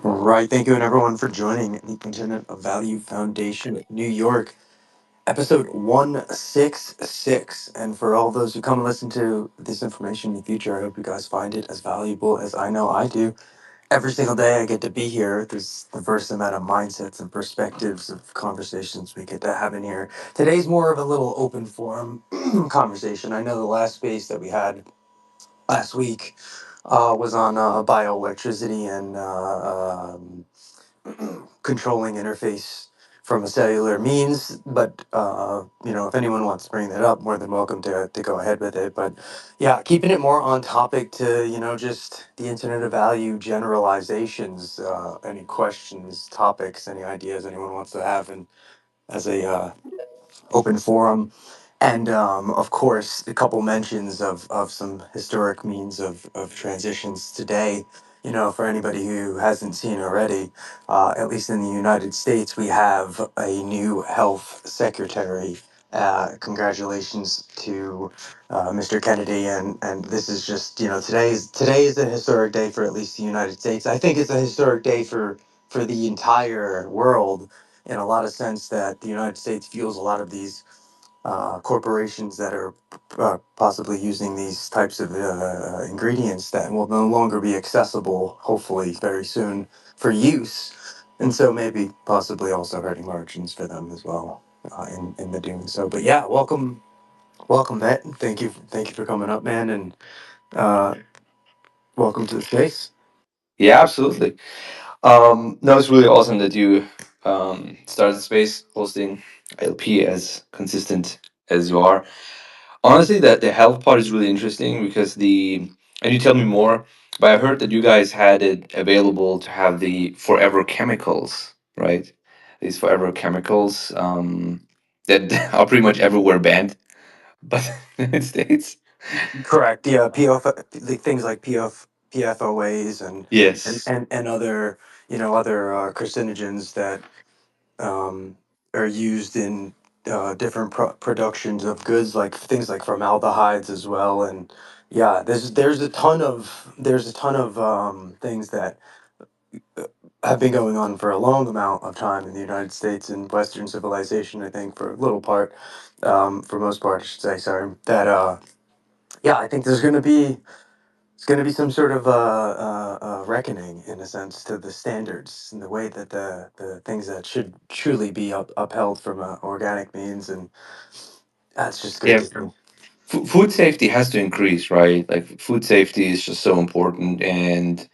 Right. Thank you, and everyone for joining the Internet of Value Foundation New York, episode 166. And for all those who come and listen to this information in the future, I hope you guys find it as valuable as I know I do. Every single day I get to be here. There's the diverse amount of mindsets and perspectives of conversations we get to have in here. Today's more of a little open forum conversation. I know the last space that we had last week was on bioelectricity and controlling interface from a cellular means. But if anyone wants to bring that up, more than welcome to go ahead with it. But yeah, keeping it more on topic to just the Internet of Value generalizations. Any questions, topics, any ideas anyone wants to have, and as a open forum. And of course, a couple mentions of some historic means of transitions today. For anybody who hasn't seen already, at least in the United States, we have a new health secretary. Congratulations to Mr. Kennedy, and this is just today is a historic day for at least the United States. I think it's a historic day for the entire world in a lot of sense that the United States fuels a lot of these corporations that are possibly using these types of ingredients that will no longer be accessible, hopefully very soon, for use, and so maybe possibly also hurting margins for them as well in the doing so. But yeah, welcome, Matt. Thank you for coming up, man, and uh, welcome to the space. Yeah, absolutely. No, it's really awesome that you started space hosting LP as consistent as you are. Honestly, that the health part is really interesting because and you tell me more, but I heard that you guys had it available to have the forever chemicals, right? These forever chemicals that are pretty much everywhere banned, but in the United States. Correct. Yeah, the things like PFOAs Yes. and other other carcinogens that are used in different productions of goods, like things like formaldehydes as well. And yeah, there's a ton of things that have been going on for a long amount of time in the United States and Western civilization. I think for a little part, for most part, I should say. Sorry. That yeah, I think it's going to be some sort of reckoning, in a sense, to the standards and the way that the things that should truly be upheld from organic means, and that's just great Yeah. to see. Food safety has to increase, right? Like food safety is just so important, and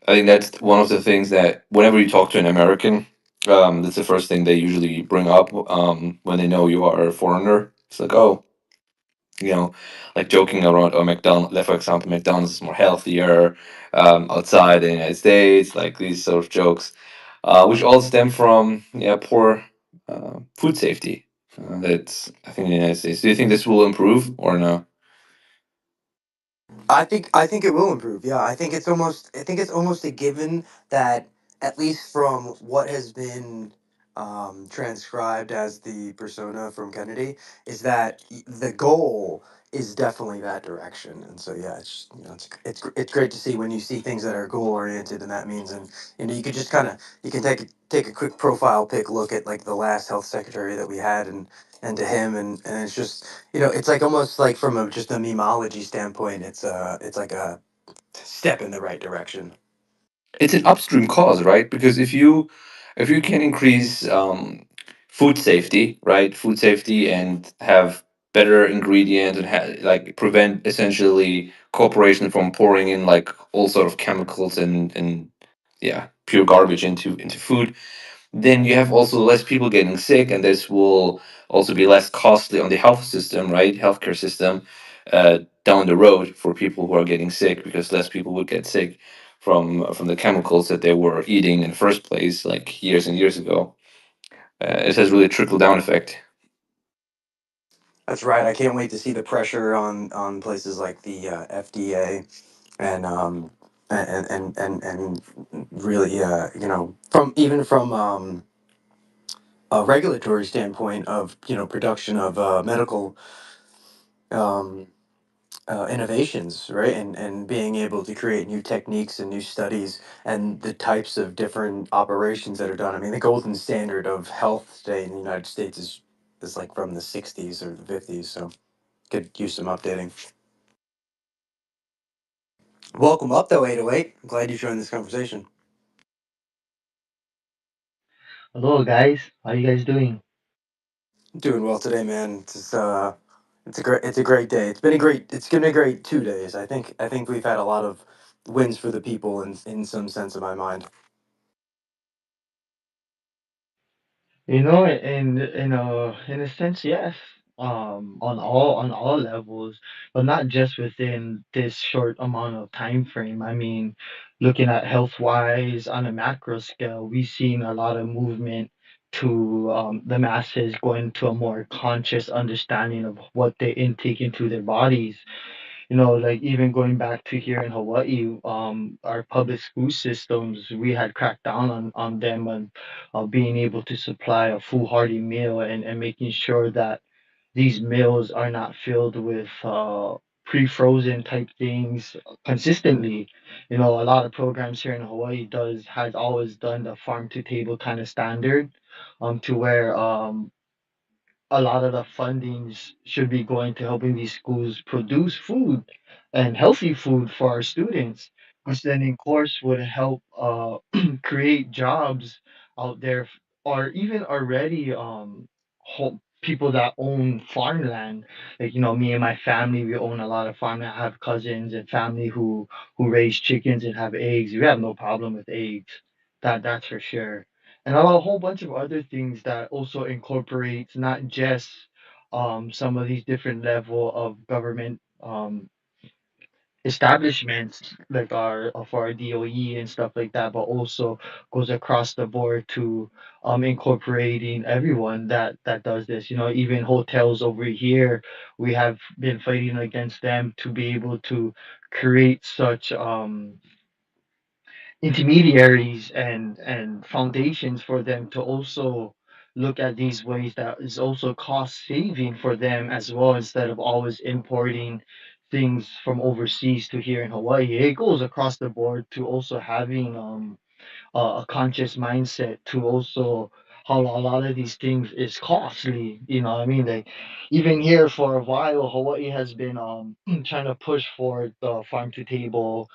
I think that's one of the things that whenever you talk to an American, that's the first thing they usually bring up when they know you are a foreigner. It's like, oh, you know, like joking around, or McDonald's, like for example, McDonald's is more healthier outside in the United States, like these sort of jokes, which all stem from poor food safety. That's I think in the United States. Do you think this will improve or no? I think it will improve. Yeah, I think it's almost a given that, at least from what has been transcribed as the persona from Kennedy, is that the goal is definitely that direction. And so yeah, it's great to see when you see things that are goal oriented, and that means, and you could just kind of, you can take a quick profile pic look at like the last health secretary that we had, and to him, and it's just, it's like almost like from just a memology standpoint, it's like a step in the right direction. It's an upstream cause, right? Because if you can increase food safety, right, food safety, and have better ingredients and like prevent essentially corporation from pouring in like all sort of chemicals and yeah, pure garbage into food, then you have also less people getting sick, and this will also be less costly on the health system, right? Healthcare system down the road for people who are getting sick because less people would get sick from the chemicals that they were eating in the first place, like years and years ago. It has really trickle down effect. That's right. I can't wait to see the pressure on places like the FDA, and and really, from even from a regulatory standpoint of production of medical um innovations, right? And being able to create new techniques and new studies and the types of different operations that are done. I mean, the golden standard of health today in the United States is like from the 60s or the 50s, so could use some updating. Welcome up though, 808. I'm glad you joined this conversation. Hello guys, how you guys doing? Doing well today, man. It's a great day. It's gonna be a great 2 days. I think we've had a lot of wins for the people in some sense of my mind. In a sense, yes. On all levels, but not just within this short amount of time frame. I mean, looking at health wise on a macro scale, we've seen a lot of movement to the masses going to a more conscious understanding of what they intake into their bodies. Like even going back to here in Hawaii, our public school systems, we had cracked down on them and being able to supply a full hearty meal and making sure that these meals are not filled with pre-frozen type things consistently. A lot of programs here in Hawaii has always done the farm to table kind of standard, to where a lot of the fundings should be going to helping these schools produce food and healthy food for our students, which then in course would help create jobs out there, or even already people that own farmland. Like, me and my family, we own a lot of farmland. I have cousins and family who raise chickens and have eggs. We have no problem with eggs. That's for sure. And a whole bunch of other things that also incorporates not just some of these different level of government establishments like our of our DOE and stuff like that, but also goes across the board to incorporating everyone that does this. Even hotels over here, we have been fighting against them to be able to create such intermediaries and foundations for them to also look at these ways that is also cost saving for them as well, instead of always importing things from overseas to here in Hawaii. It goes across the board to also having a conscious mindset to also how a lot of these things is costly. What I mean? Like even here for a while, Hawaii has been trying to push for the farm to table,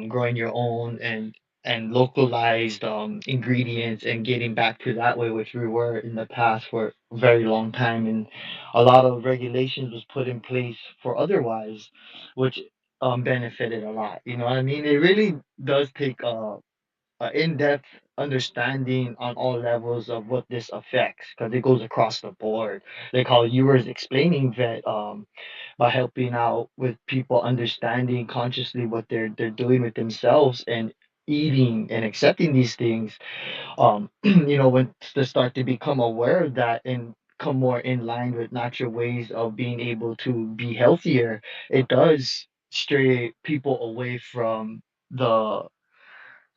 growing your own and localized ingredients and getting back to that way, which we were in the past for a very long time, and a lot of regulations was put in place for otherwise, which benefited a lot. What I mean? It really does take in-depth understanding on all levels of what this affects, because it goes across the board, like how you were explaining that, by helping out with people understanding consciously what they're doing with themselves and eating and accepting these things, when to start to become aware of that and come more in line with natural ways of being able to be healthier, it does stray people away from the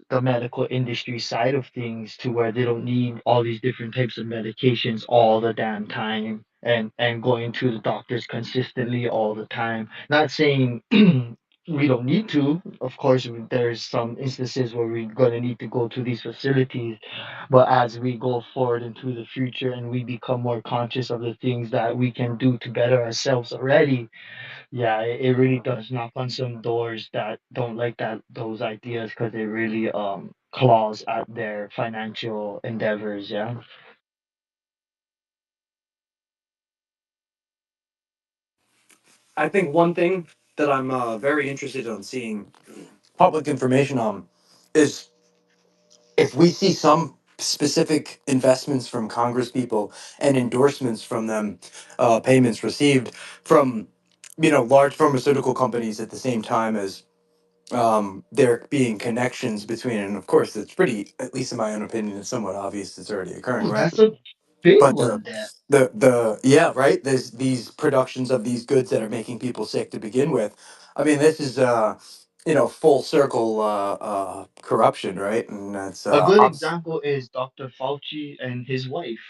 the medical industry side of things, to where they don't need all these different types of medications all the damn time and going to the doctors consistently all the time. Not saying we don't need to. Of course, there's some instances where we're going to need to go to these facilities, but as we go forward into the future and we become more conscious of the things that we can do to better ourselves already, yeah, it really does knock on some doors that don't like those ideas, because it really claws at their financial endeavors. Yeah. I think one thing that I'm very interested in seeing public information on is if we see some specific investments from Congress people and endorsements from them, payments received from large pharmaceutical companies at the same time as there being connections between, and of course it's pretty, at least in my own opinion, it's somewhat obvious it's already occurring, Oh, right? that's a big But one there. the yeah, right, there's these productions of these goods that are making people sick to begin with. I mean, this is full circle corruption, right? And that's A good example is Dr. Fauci and his wife,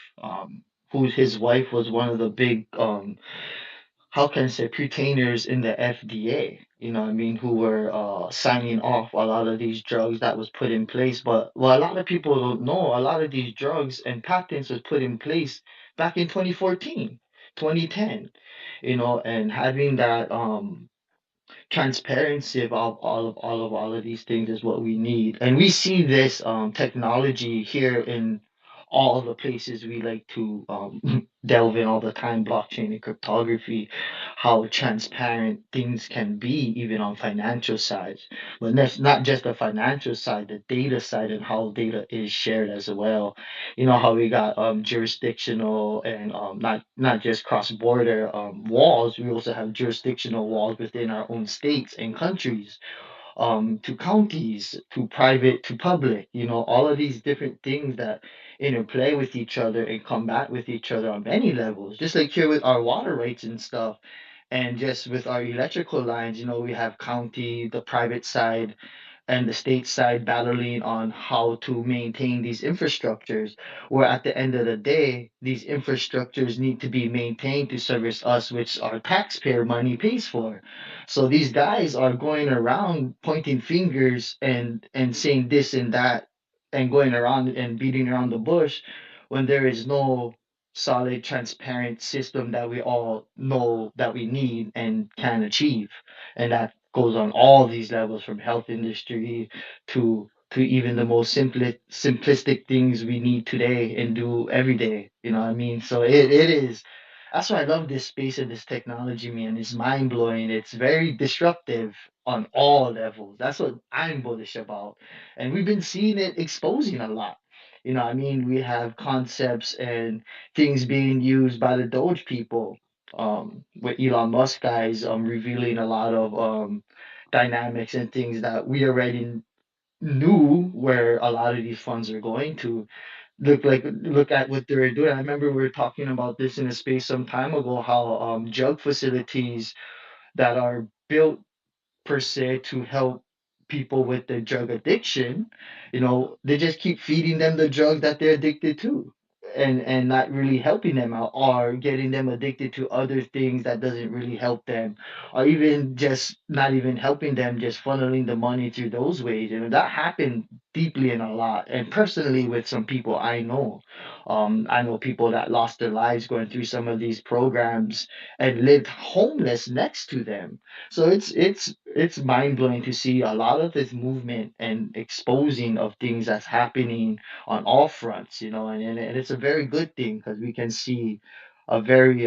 whose his wife was one of the big how can I say, retainers in the FDA, you know what I mean, who were signing off a lot of these drugs that was put in place. But what a lot of people don't know, a lot of these drugs and patents was put in place back in 2014, 2010, you know, and having that transparency about all of these things is what we need, and we see this technology here in all the places we like to delve in all the time, blockchain and cryptography, how transparent things can be even on financial sides. But that's not just the financial side, the data side, and how data is shared as well. You know how we got jurisdictional and not just cross border walls. We also have jurisdictional walls within our own states and countries, to counties, to private, to public. You know, all of these different things that interplay with each other and combat with each other on many levels. Just like here with our water rights and stuff, and just with our electrical lines. You know, we have county, the private side, and the state side battling on how to maintain these infrastructures, where at the end of the day these infrastructures need to be maintained to service us, which our taxpayer money pays for. So these guys are going around pointing fingers and saying this and that, and going around and beating around the bush, when there is no solid transparent system that we all know that we need and can achieve. And that goes on all these levels, from health industry to even the most simplistic things we need today and do every day. You know what I mean? So it is, that's why I love this space and this technology, man. It's mind blowing. It's very disruptive on all levels. That's what I'm bullish about. And we've been seeing it exposing a lot. You know what I mean? We have concepts and things being used by the Doge people, with Elon Musk guys revealing a lot of dynamics and things that we already knew where a lot of these funds are going to. Look at what they're doing. I remember we were talking about this in a space some time ago, how drug facilities that are built per se to help people with their drug addiction, you know, they just keep feeding them the drug that they're addicted to, and not really helping them out, or getting them addicted to other things that doesn't really help them, or even just not even helping them, just funneling the money through those ways. You know, that happened deeply and a lot, and personally with some people I know. I know people that lost their lives going through some of these programs and lived homeless next to them. So it's mind blowing to see a lot of this movement and exposing of things that's happening on all fronts, you know, and it's a very good thing because we can see a very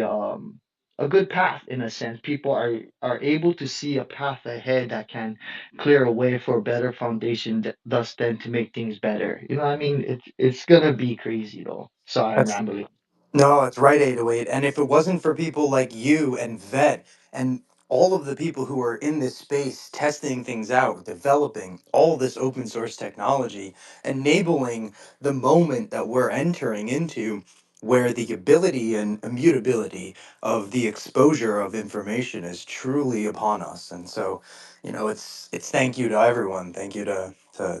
a good path in a sense. People are able to see a path ahead that can clear a way for a better foundation, thus then to make things better. You know what I mean? It's gonna be crazy though. Sorry, I'm That's rambling. No, it's right, 808. And if it wasn't for people like you and Vet and all of the people who are in this space testing things out, developing all this open source technology, enabling the moment that we're entering into, where the ability and immutability of the exposure of information is truly upon us. And so, it's thank you to everyone. Thank you to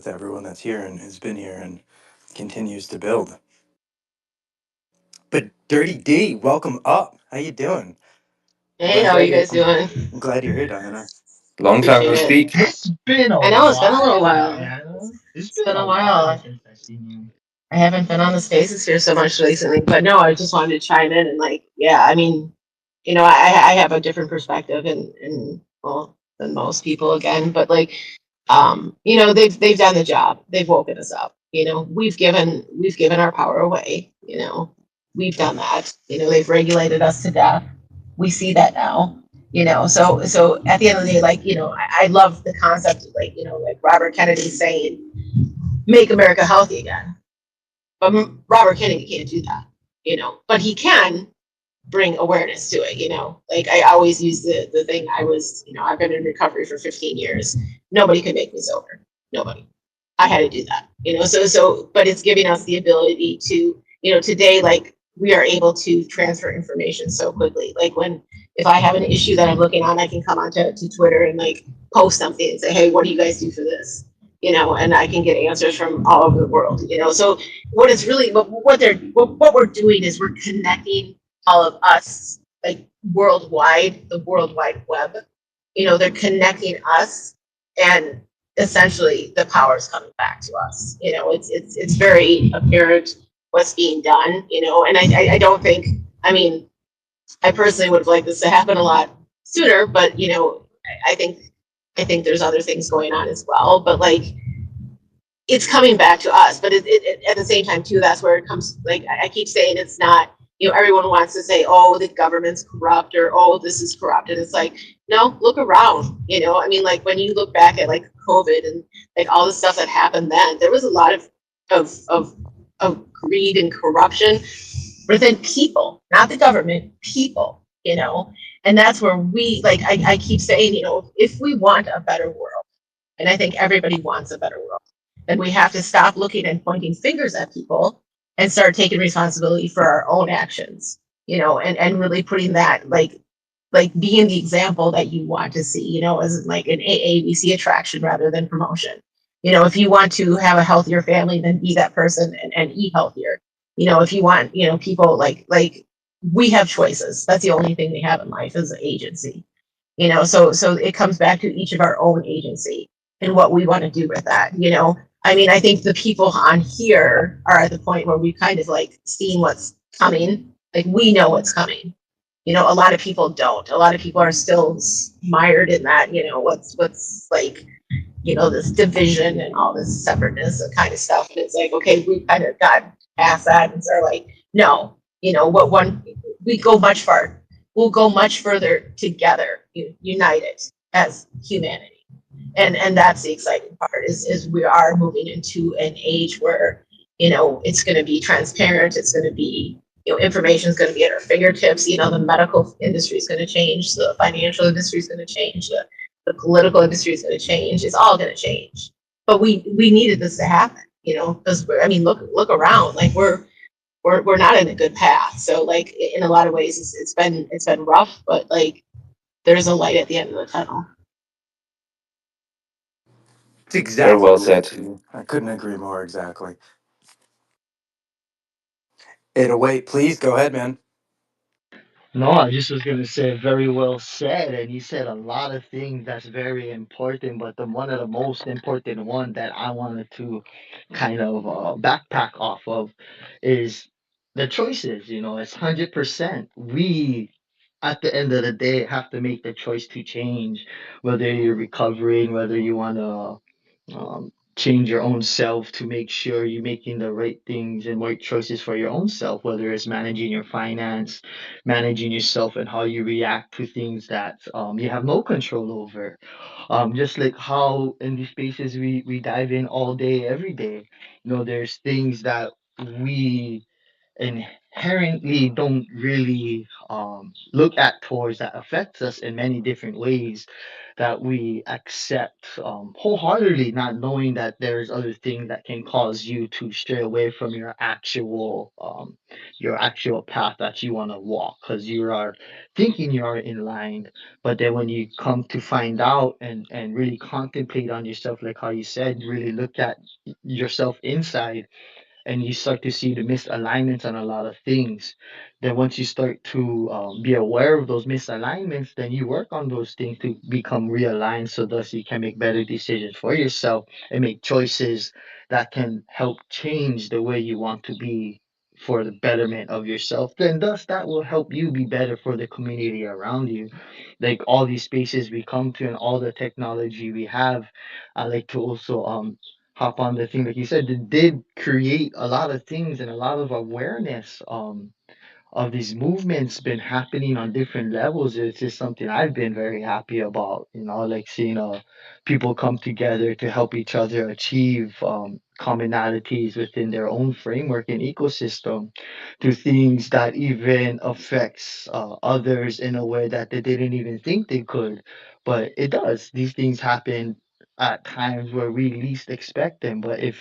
everyone that's here and has been here and continues to build. But Dirty D, welcome up. How you doing? Hey, how are you guys doing? I'm glad you're here, Diana. Long time no Appreciate it. speak. It's been a I know it's been a little while, while. Diana. It's It's been been a a while while. since I've seen you. I haven't been on the spaces here so much recently, but no, I just wanted to chime in and like, yeah, I mean, I have a different perspective and well than most people again, but like, they've done the job. They've woken us up. We've given our power away. We've done that. They've regulated us to death. We see that now. So at the end of the day, like, I love the concept of like, like Robert Kennedy saying, make America healthy again. But Robert Kennedy can't do that, but he can bring awareness to it. Like I always use the thing. I've been in recovery for 15 years. Nobody could make me sober. Nobody. I had to do that. But it's giving us the ability to, today, like we are able to transfer information so quickly. Like if I have an issue that I'm looking on, I can come onto to Twitter and like post something and say, hey, what do you guys do for this? And I can get answers from all over the world. So what it's really what we're doing is we're connecting all of us like worldwide, the World Wide Web. You know, they're connecting us, and essentially the power is coming back to us. You know, it's very apparent what's being done. You know, and I don't think. I mean, I personally would have liked this to happen a lot sooner, but you know, I think there's other things going on as well. But like, it's coming back to us. But at the same time, too, that's where it comes. Like I keep saying, it's not. You know, everyone wants to say, "Oh, the government's corrupt," or "Oh, this is corrupt," and it's like, no, look around. You know, I mean, like when you look back at like COVID and like all the stuff that happened then, there was a lot of of of greed and corruption within people, not the government, people. You know, and that's where we like. I keep saying, you know, if we want a better world, and I think everybody wants a better world, then we have to stop looking and pointing fingers at people and start taking responsibility for our own actions, you know, and really putting that like being the example that you want to see, you know, as like in AA, we see attraction rather than promotion. You know, if you want to have a healthier family, then be that person and eat healthier. You know, if you want, you know, people like we have choices. That's the only thing we have in life is agency. You know, so it comes back to each of our own agency and what we want to do with that. You know, I mean, I think the people on here are at the point where we kind of like seeing what's coming. Like we know what's coming. You know, a lot of people don't. A lot of people are still mired in that. You know, what's like, you know, this division and all this separateness and kind of stuff. And it's like, okay, we kind of got past that and are like, no, you know, what one we go much far. We'll go much further together, united as humanity. And that's the exciting part is we are moving into an age where, you know, it's going to be transparent. It's going to be, you know, information is going to be at our fingertips. You know, the medical industry is going to change. The financial industry is going to change. The political industry is going to change. It's all going to change. But we needed this to happen, you know, because I mean, look around. Like we're not in a good path. So like in a lot of ways, it's been rough, but like there's a light at the end of the tunnel. It's Very exactly well what said. I couldn't agree more. Exactly. 808, please go ahead, man. No, I just was gonna say very well said, and you said a lot of things that's very important. But the one of the most important one that I wanted to kind of backpack off of is the choices. You know, it's 100%. We at the end of the day have to make the choice to change, whether you're recovering, whether you want to change your own self to make sure you're making the right things and right choices for your own self, whether it's managing your finance, managing yourself, and how you react to things that you have no control over. Just like how in these spaces we dive in all day, every day, you know, there's things that we inherently don't really look at towards that affects us in many different ways that we accept wholeheartedly, not knowing that there's other things that can cause you to stray away from your actual path that you want to walk because you are thinking you are in line, but then when you come to find out and really contemplate on yourself, like how you said, really look at yourself inside and you start to see the misalignments on a lot of things. Then once you start to be aware of those misalignments, then you work on those things to become realigned, so thus you can make better decisions for yourself and make choices that can help change the way you want to be for the betterment of yourself. Then thus that will help you be better for the community around you. Like all these spaces we come to and all the technology we have, I like to also hop on the thing like you said, it did create a lot of things and a lot of awareness of these movements been happening on different levels. It's just something I've been very happy about, you know, like seeing people come together to help each other achieve commonalities within their own framework and ecosystem to things that even affects others in a way that they didn't even think they could. But it does. These things happen at times where we least expect them. But if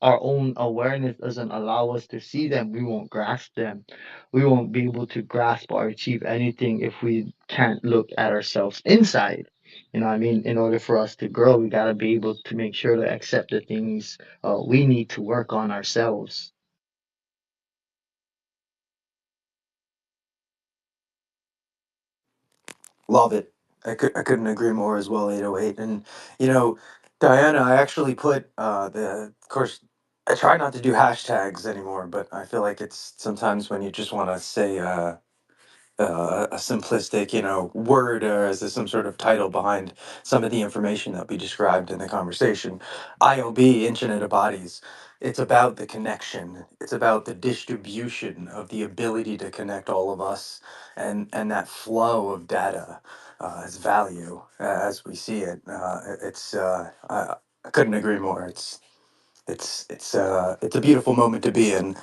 our own awareness doesn't allow us to see them, we won't grasp them. We won't be able to grasp or achieve anything if we can't look at ourselves inside. You know what I mean? In order for us to grow, we got to be able to make sure to accept the things we need to work on ourselves. Love it. I couldn't agree more as well, 808. And, you know, Diana, I actually put of course, I try not to do hashtags anymore, but I feel like it's sometimes when you just want to say, a simplistic, word or as some sort of title behind some of the information that we described in the conversation. IOB, Internet of Bodies. It's about the connection. It's about the distribution of the ability to connect all of us, and that flow of data as value as we see it. I couldn't agree more. It's a beautiful moment to be in,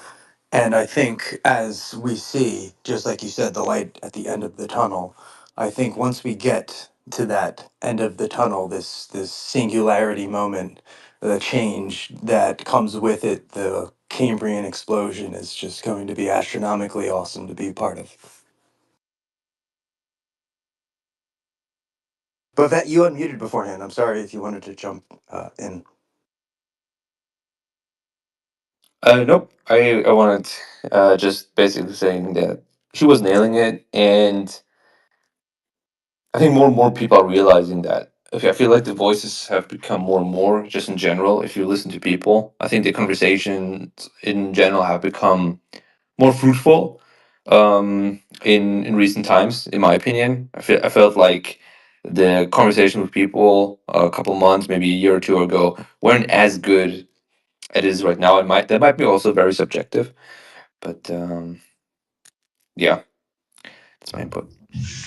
and I think as we see, just like you said, the light at the end of the tunnel, I think once we get to that end of the tunnel, this singularity moment, the change that comes with it, the Cambrian explosion is just going to be astronomically awesome to be a part of. But that you unmuted beforehand. I'm sorry if you wanted to jump in. Nope. I wanted just basically saying that she was nailing it, and I think more and more people are realizing that. Okay, I feel like the voices have become more and more, just in general. If you listen to people, I think the conversations in general have become more fruitful in recent times. In my opinion, I felt like the conversation with people a couple months, maybe a year or two ago, weren't as good it is right now. It might that might be also very subjective, but yeah, that's my input.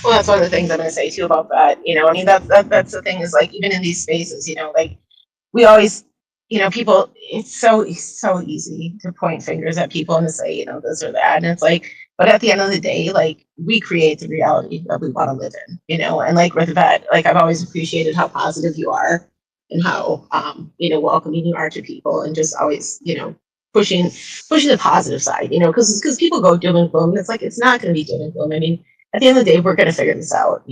Well, that's one of the things I'm going to say too about that. I mean, that's the thing is like even in these spaces, like we always, people. It's so easy to point fingers at people and to say, this or that, and it's like, but at the end of the day, like we create the reality that we want to live in, and like with that, like I've always appreciated how positive you are and how welcoming you are to people, and just always, pushing pushing the positive side, because people go doom and gloom, and it's like it's not going to be doom and gloom. I mean, at the end of the day, we're going to figure this out,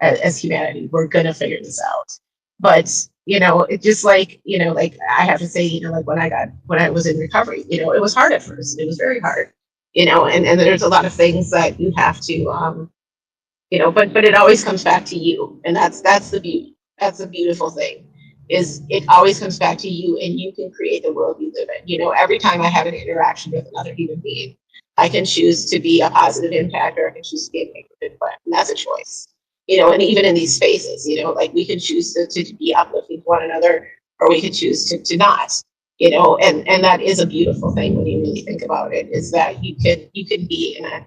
as humanity, we're going to figure this out. But, it just like, like I have to say, like when I was in recovery, it was hard at first. It was very hard, and there's a lot of things that you have to, but it always comes back to you. And that's the beauty. That's the beautiful thing is it always comes back to you, and you can create the world you live in. Every time I have an interaction with another human being, I can choose to be a positive impact, or I can choose to be a negative impact. And that's a choice. And even in these spaces, like we can choose to be uplifting to one another, or we can choose to not. And that is a beautiful thing when you really think about it, is that you can be in a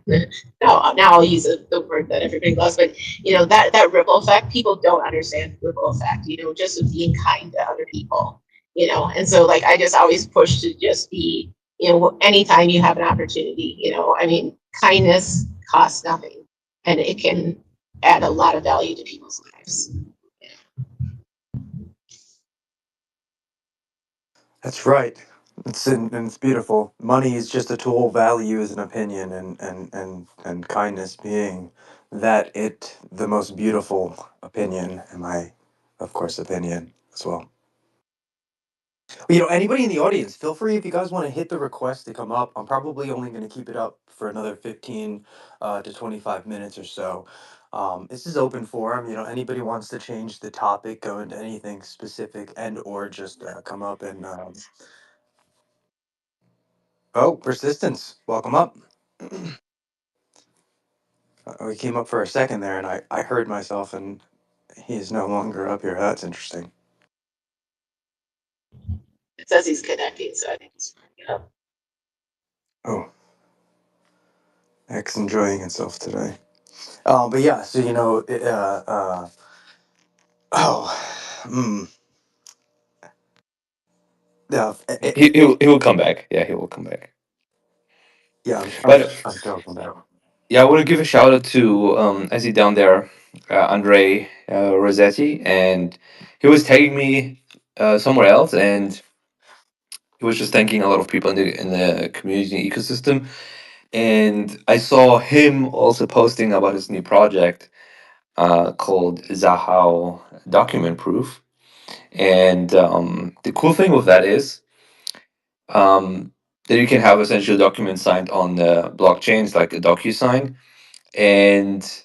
now I'll use the word that everybody loves, but that ripple effect, people don't understand the ripple effect, just of being kind to other people, and so like I just always push to just be, anytime you have an opportunity, I mean, kindness costs nothing, and it can add a lot of value to people's lives. That's right. And it's beautiful. Money is just a tool. Value is an opinion, and kindness being the most beautiful opinion, in my, of course, opinion as well. Anybody in the audience, feel free if you guys want to hit the request to come up. I'm probably only going to keep it up for another 15 to 25 minutes or so. This is open forum. Anybody wants to change the topic, go into anything specific, and or just come up and oh, persistence. Welcome up. We came up for a second there, and I heard myself, and he's no longer up here. That's interesting. It says he's connecting, so I think it's fine. Oh, X enjoying himself today. But yeah, so oh, yeah, He will come back. Yeah, he will come back. yeah. But I'm joking about. yeah, I want to give a shout out to I see down there, Andre Rossetti, and he was tagging me somewhere else, and he was just thanking a lot of people in the community ecosystem. And I saw him also posting about his new project called Zahao Document Proof. And the cool thing with that is um, that you can have essentially documents signed on the blockchains like a DocuSign, and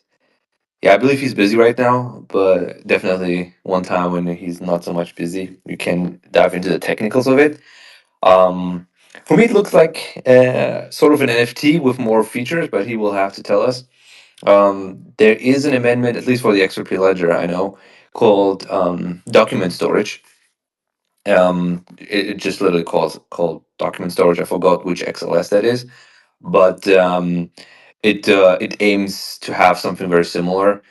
Yeah, I believe he's busy right now, but definitely one time when he's not so much busy, we can dive into the technicals of it. Um, for me, it looks like sort of an NFT with more features, but he will have to tell us. There is an amendment, at least for the XRP ledger, I know, called document storage. It just literally calls called document storage. I forgot which XLS that is, but it aims to have something very similar,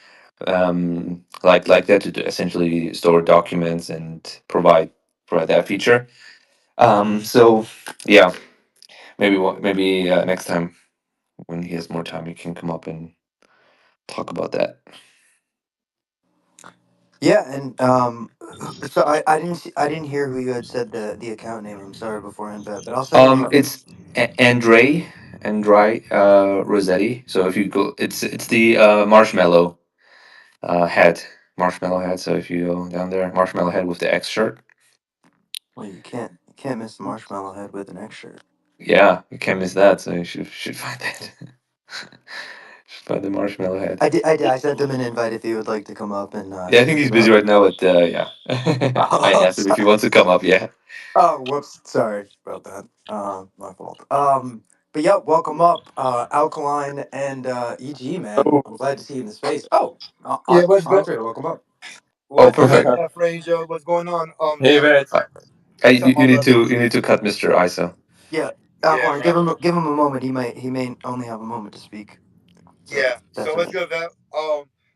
like that, to essentially store documents and provide that feature. So yeah, maybe next time when he has more time, he can come up and talk about that. Yeah, and so I didn't hear who you had said the account name. I'm sorry beforehand, but I'll send him a. It's Andre Rossetti. So if you go, it's the head, marshmallow head. So if you go down there, marshmallow head with the X shirt. Well, you can't miss the marshmallow head with an X shirt. Yeah, you can't miss that. So you should find that. Should find the marshmallow head. I sent him an invite if he would like to come up and Yeah, I think speak he's busy about. right now, but yeah, I Oh, asked him if he wants to come up. Yeah. oh, whoops. Sorry about that. My fault. But yeah, welcome up, Alkaline and EG, man. Oh, I'm glad to see you in the space. Oh, yeah, what's good? Andre, welcome up. Oh, What's good, perfect. Fraser? What's going on? Hey, Brett. What's up, my brother? You need to cut Mr. ISO. Yeah, Yeah, Alkaline, man. give him a moment. He may only have a moment to speak, so Yeah. that's So what's okay. good, Val?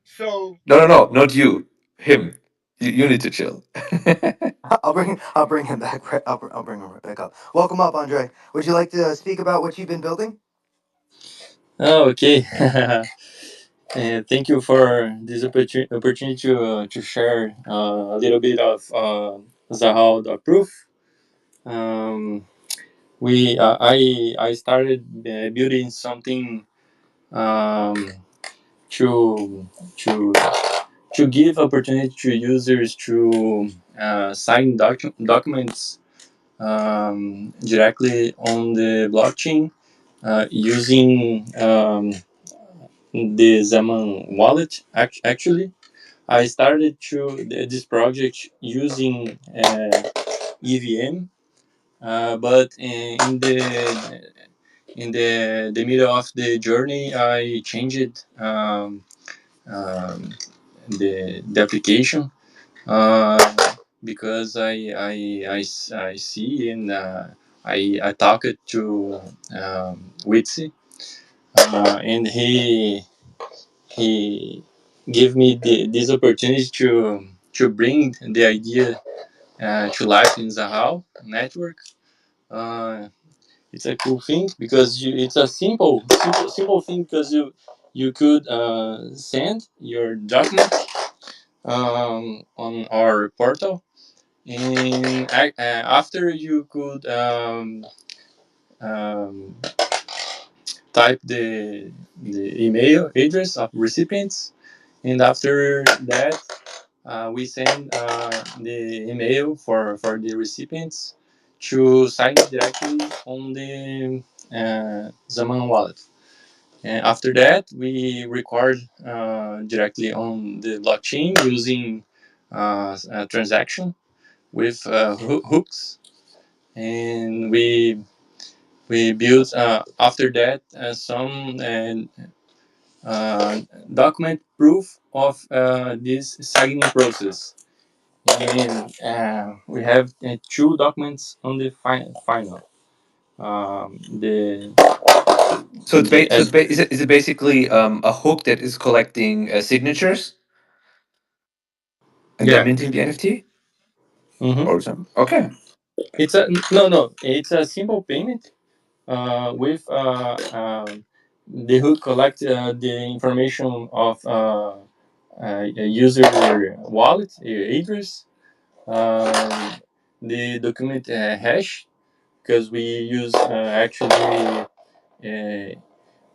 So No, not you. Him. You need to chill. I'll bring him back. I'll bring him right back up. Welcome up, Andre. Would you like to speak about what you've been building? Oh, okay. And thank you for this opportunity to share a little bit of Zahal.proof. Um, I started building something um, to to to give opportunity to users to sign documents directly on the blockchain using the Zaman wallet. Actually, I started this project using EVM, but in the middle of the journey, I changed um, the application because I see and I talked to Witsi, and he gave me this opportunity to bring the idea to life in Zahal network. Uh, it's a cool thing because it's a simple thing because you could send your document on our portal, and after you could um, type the email address of recipients, and after that we send the email for the recipients to sign directly on the Zaman wallet. And after that, we record directly on the blockchain using a transaction with hooks, and we built after that some uh, document proof of this signing process. And we have two documents on the final. The So the ad, is it basically a hook that is collecting signatures and then yeah. minting the NFT Hmm. or something? Okay. It's a no. It's a simple payment with the hook collect the information of a user wallet address, um, the document hash because we use actually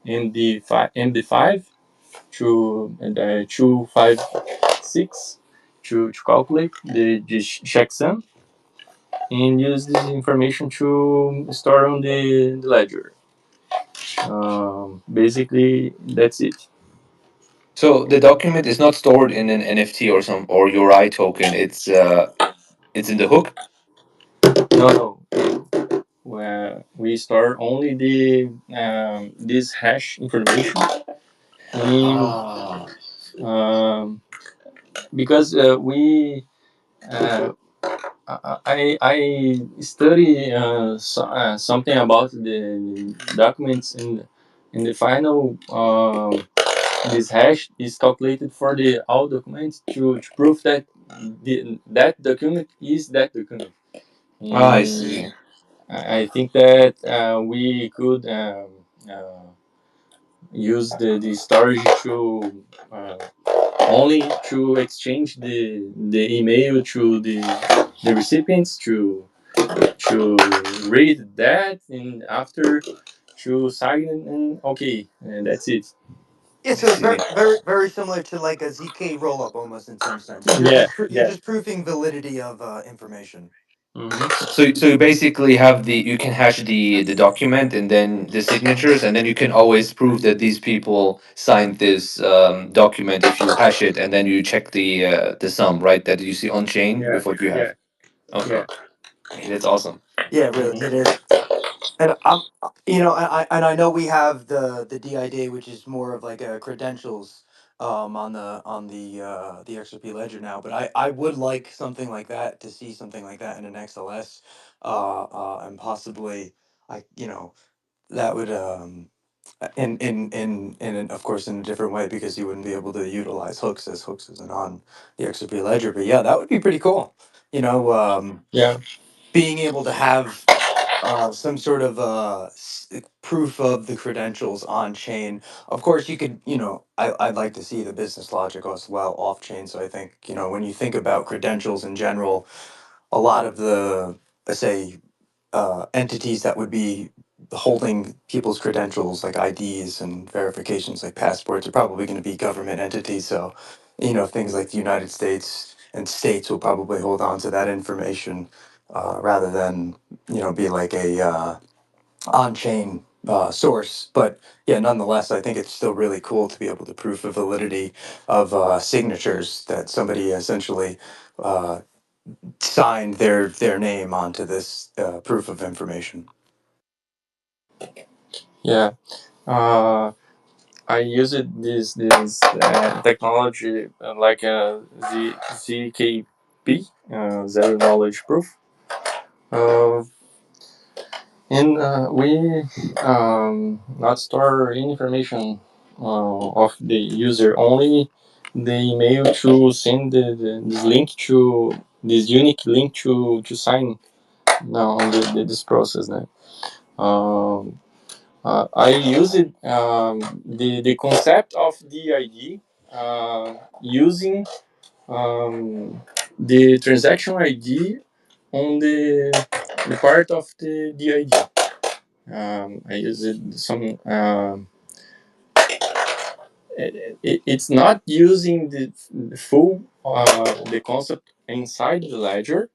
MD5 to 256 to calculate the checksum and use this information to store on the ledger. Basically, that's it. So the document is not stored in an NFT or some or URI token. It's in the hook. No, no. Where we store only the this hash information in Ah, um, because we uh, I study something about the documents in the final this hash is calculated for the all documents to prove that that document is that document. I And see. I think that we could use the storage to only to exchange the email to the recipients to read that and after to sign and okay and that's it. Yeah, I so it's very, see. very, very similar to like a ZK rollup almost in some sense. Yeah, You're yeah. just proving validity of information. Hmm. So you basically have you can hash the document and then the signatures, and then you can always prove that these people signed this document if you hash it, and then you check the sum, right, that you see on chain Yeah, with what you have. yeah, Okay, yeah. hey, that's awesome. Yeah, really, it Hmm. is. And I know we have the DID, which is more of like a credentials on the XRP ledger now. But I would like something like that to see something like that in an XLS, and possibly that would of course in a different way because you wouldn't be able to utilize hooks isn't on the XRP ledger. But yeah, that would be pretty cool. You know, Yeah, being able to have some sort of proof of the credentials on chain. Of course, you could, I'd like to see the business logic as well off chain. So I think, when you think about credentials in general, a lot of the, let's say, entities that would be holding people's credentials like IDs and verifications like passports are probably going to be government entities. So, things like the United States and states will probably hold on to that information rather than, be like a on-chain source. But yeah, nonetheless, I think it's still really cool to be able to prove the validity of signatures that somebody essentially uh, signed their name onto this proof of information. yeah. Uh, I used this technology like ZKP, zero knowledge proof. Uh, and we not store any information of the user, only the email to send this link to this unique link to sign now on this process. Né? I used the concept of the ID using the transaction ID on the part of the ID. I used some. It's not using the full the concept inside the ledger,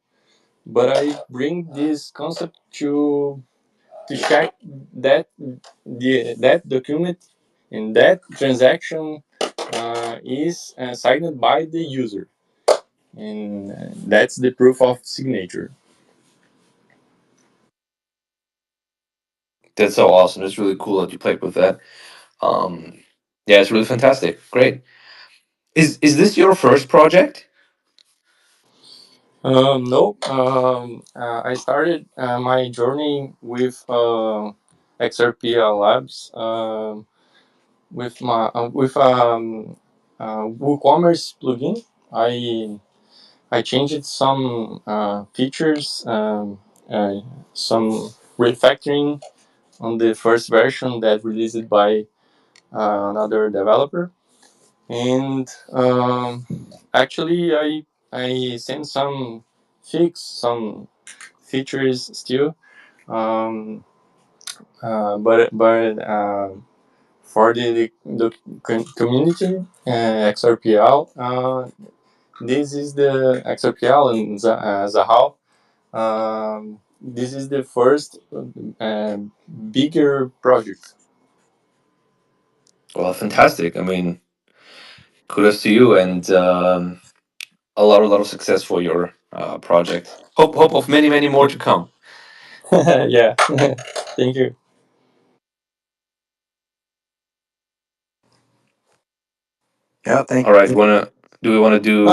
but I bring this concept to check that that document and that transaction is signed by the user, and that's the proof of signature. That's so awesome. It's really cool that you played with that. Um, yeah, it's really fantastic. Great. Is this your first project? No, I started my journey with XRP Labs with my with WooCommerce plugin. I changed some features, some refactoring on the first version that released by another developer, and actually I sent some some features still, um, but for the community XRPL, this is the XRPL and Zahal. This is the first bigger project. Well, fantastic. I mean, kudos to you, and a lot of success for your project. Hope of many many more to come. Yeah. Thank you. Yeah, All thank right, wanna do we want to do?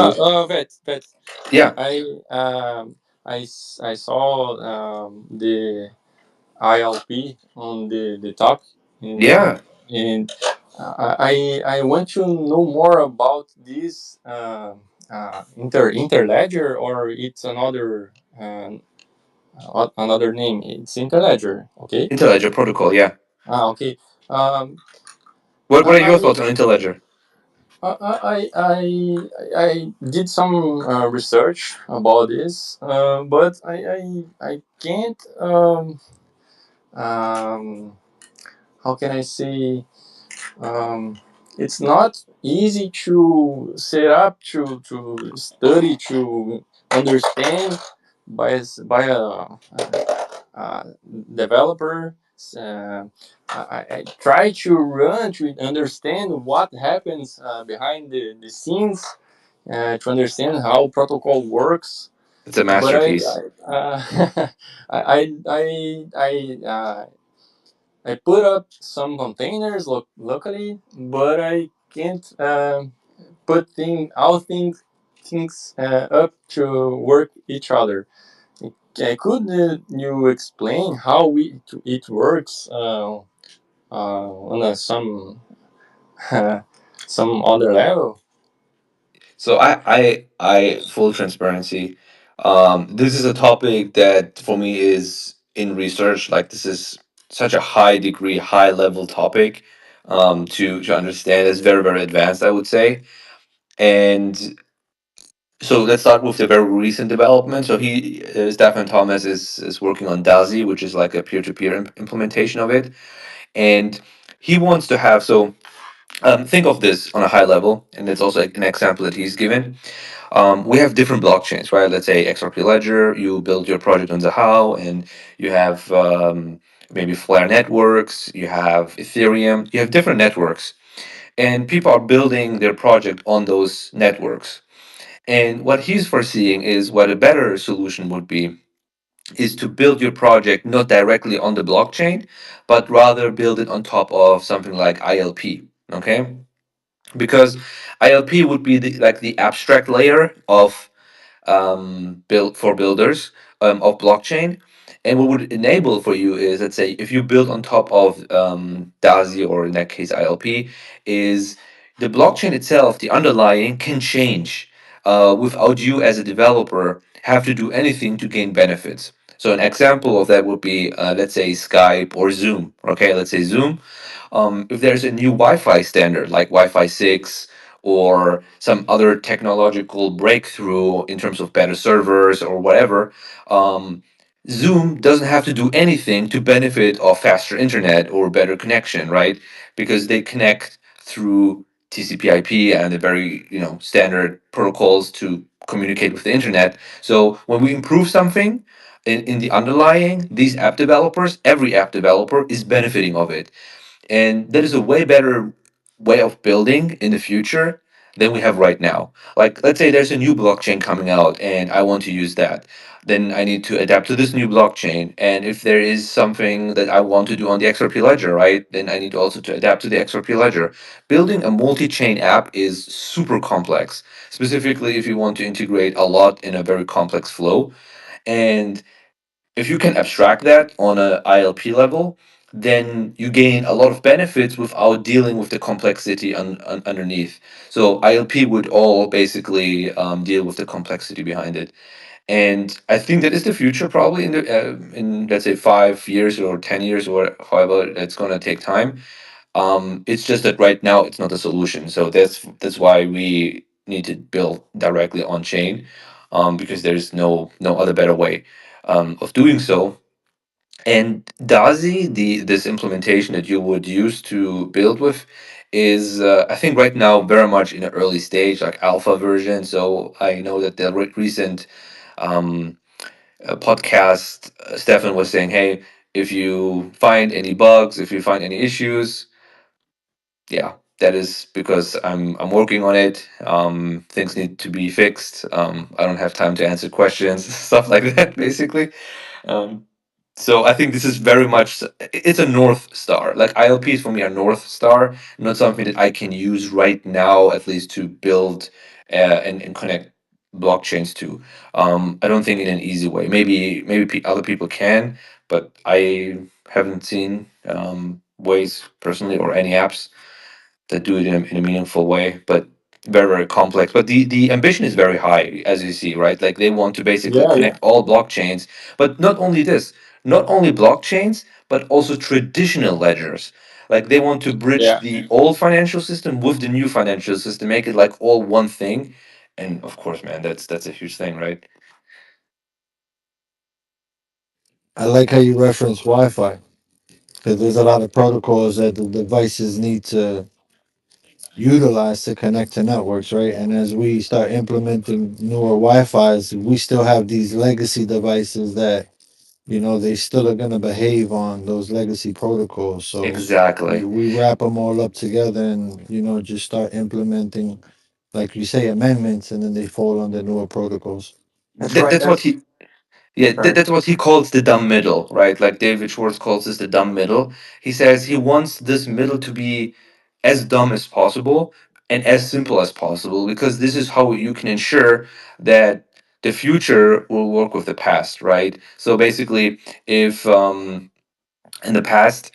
Vet. Yeah, I I saw the ILP on the top, yeah. and I want to know more about this interledger, or it's another name. It's interledger. Okay. Interledger protocol. Yeah. Okay. Um, What are your I, thoughts on Interledger? I did some research about this, but I can't. Um, how can I say? Um, it's not easy to set up, to study, to understand by a developer. I try to run to understand what happens behind the scenes, to understand how protocol works. It's a But masterpiece. I put up some containers locally, but I can't put all things up to work each other. Could you explain how it works on some other level? So I full transparency. This is a topic that for me is in research. Like this is such a high degree, high level topic to understand. It's very very advanced, I would say. And so let's start with the very recent development. So Stefan Thomas is working on DASI, which is like a peer to peer implementation of it, and he wants to have so. Think of this on a high level, and it's also an example that he's given. We have different blockchains, right? Let's say XRP Ledger, you build your project on the how, and you have maybe Flare networks, you have Ethereum, you have different networks, and people are building their project on those networks. And what he's foreseeing is what a better solution would be is to build your project not directly on the blockchain, but rather build it on top of something like ILP. Okay, because ILP would be like the abstract layer of built for builders of blockchain. And what would enable for you is, let's say, if you build on top of DASI, or in that case ILP, is the blockchain itself, the underlying, can change without you as a developer have to do anything to gain benefits. So an example of that would be, let's say, Skype or Zoom. Okay, let's say Zoom. If there's a new Wi-Fi standard like Wi-Fi 6 or some other technological breakthrough in terms of better servers or whatever, um, Zoom doesn't have to do anything to benefit of faster internet or better connection, right? Because they connect through TCP/IP and the very standard protocols to communicate with the internet. So when we improve something in the underlying, these app developers, every app developer is benefiting of it, and that is a way better way of building in the future than we have right now. Like, let's say there's a new blockchain coming out and I want to use that. Then I need to adapt to this new blockchain. And if there is something that I want to do on the XRP ledger, right, then I need also to adapt to the XRP ledger. Building a multi chain app is super complex, specifically if you want to integrate a lot in a very complex flow. And if you can abstract that on a ILP level, then you gain a lot of benefits without dealing with the complexity underneath. So ILP would all basically deal with the complexity behind it, and I think that is the future, probably in let's say 5 years or 10 years or however it's going to take time. It's just that right now it's not a solution, so that's why we need to build directly on chain, because there's no other better way of doing so. And Dazi, this implementation that you would use to build with, is I think right now very much in an early stage, like alpha version. So I know that the recent um, podcast, Stefan was saying, hey, if you find any bugs, if you find any issues, yeah. That is because I'm working on it. Things need to be fixed. I don't have time to answer questions, stuff like that, basically. Um, so I think this is very much it's a north star. Like ILPs for me are north star, not something that I can use right now, at least to build and connect blockchains to. I don't think in an easy way. Maybe other people can, but I haven't seen ways personally or any apps that do it in a meaningful way, but very complex. But the ambition is very high, as you see, right? Like they want to basically Yeah, yeah, connect all blockchains, but not only this, not only blockchains, but also traditional ledgers. Like they want to bridge yeah. the old financial system with the new financial system, make it like all one thing. And of course, man, that's a huge thing, right? I like how you reference Wi-Fi because there's a lot of protocols that the devices need to utilize to connect to networks, right? And as we start implementing newer Wi-Fi's, we still have these legacy devices that they still are going to behave on those legacy protocols. So Exactly. we wrap them all up together and just start implementing, like you say, amendments, and then they fall under newer protocols. That's right. That's what That's he Yeah, sorry. that's what he calls the dumb middle, right? Like David Schwartz calls this the dumb middle. He says he wants this middle to be as dumb as possible and as simple as possible because this is how you can ensure that the future will work with the past, right? So basically, if in the past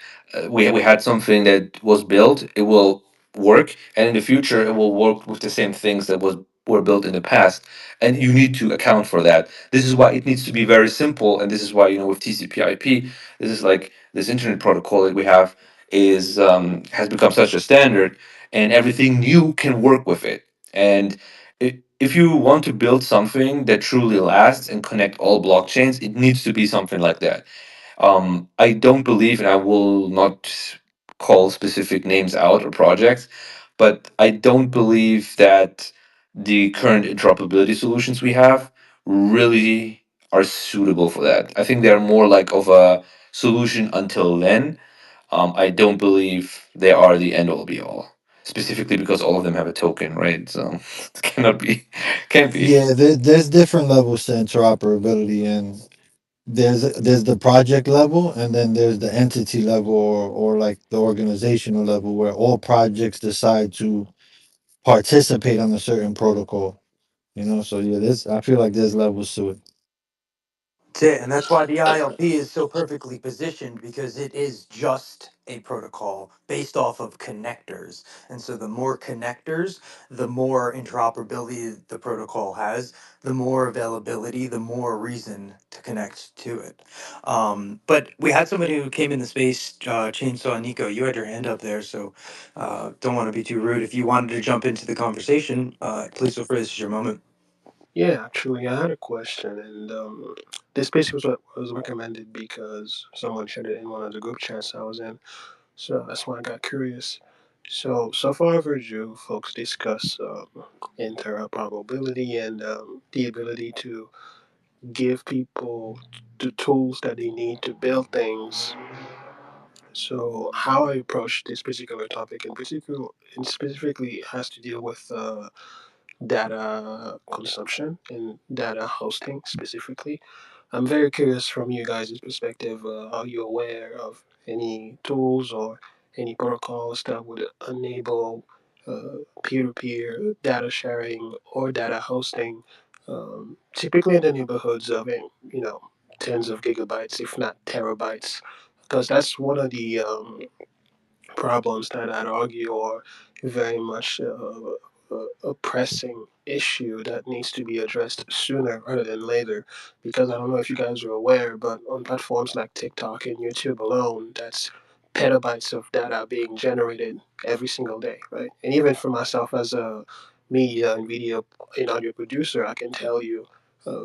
we had something that was built, it will work, and in the future it will work with the same things that were built in the past, and you need to account for that. This is why it needs to be very simple, and this is why with TCP/IP, this is like this internet protocol that we have is has become such a standard, and everything new can work with it. And if you want to build something that truly lasts and connect all blockchains, it needs to be something like that. I don't believe, and I will not call specific names out or projects, but I don't believe that the current interoperability solutions we have really are suitable for that. I think they are more like of a solution until then. I don't believe they are the end all be all. Specifically because all of them have a token, right? So it cannot be, can't be. Yeah, there's different levels to interoperability, and there's the project level, and then there's the entity level, or like the organizational level, where all projects decide to participate on a certain protocol. So yeah, there's I feel like there's levels to it. That's it. And that's why the ILP is so perfectly positioned because it is just a protocol based off of connectors. And so the more connectors, the more interoperability the protocol has, the more availability, the more reason to connect to it. But we had somebody who came in the space, Chainsaw Nico. You had your hand up there, so don't want to be too rude. If you wanted to jump into the conversation, please feel free. This is your moment. Yeah, actually, I had a question, and this basically was what was recommended because someone shared it in one of the group chats I was in. So that's why I got curious. So far I've heard you folks discuss interoperability and the ability to give people the tools that they need to build things. So how I approach this particular topic and specifically has to deal with data consumption and data hosting specifically. I'm very curious from you guys' perspective. Are you aware of any tools or any protocols that would enable peer-to-peer data sharing or data hosting, typically in the neighborhoods of tens of gigabytes, if not terabytes, because that's one of the problems that I'd argue are very much a pressing issue that needs to be addressed sooner rather than later. Because I don't know if you guys are aware, but on platforms like TikTok and YouTube alone, that's petabytes of data being generated every single day, right? And even for myself as a media and video and audio producer, I can tell you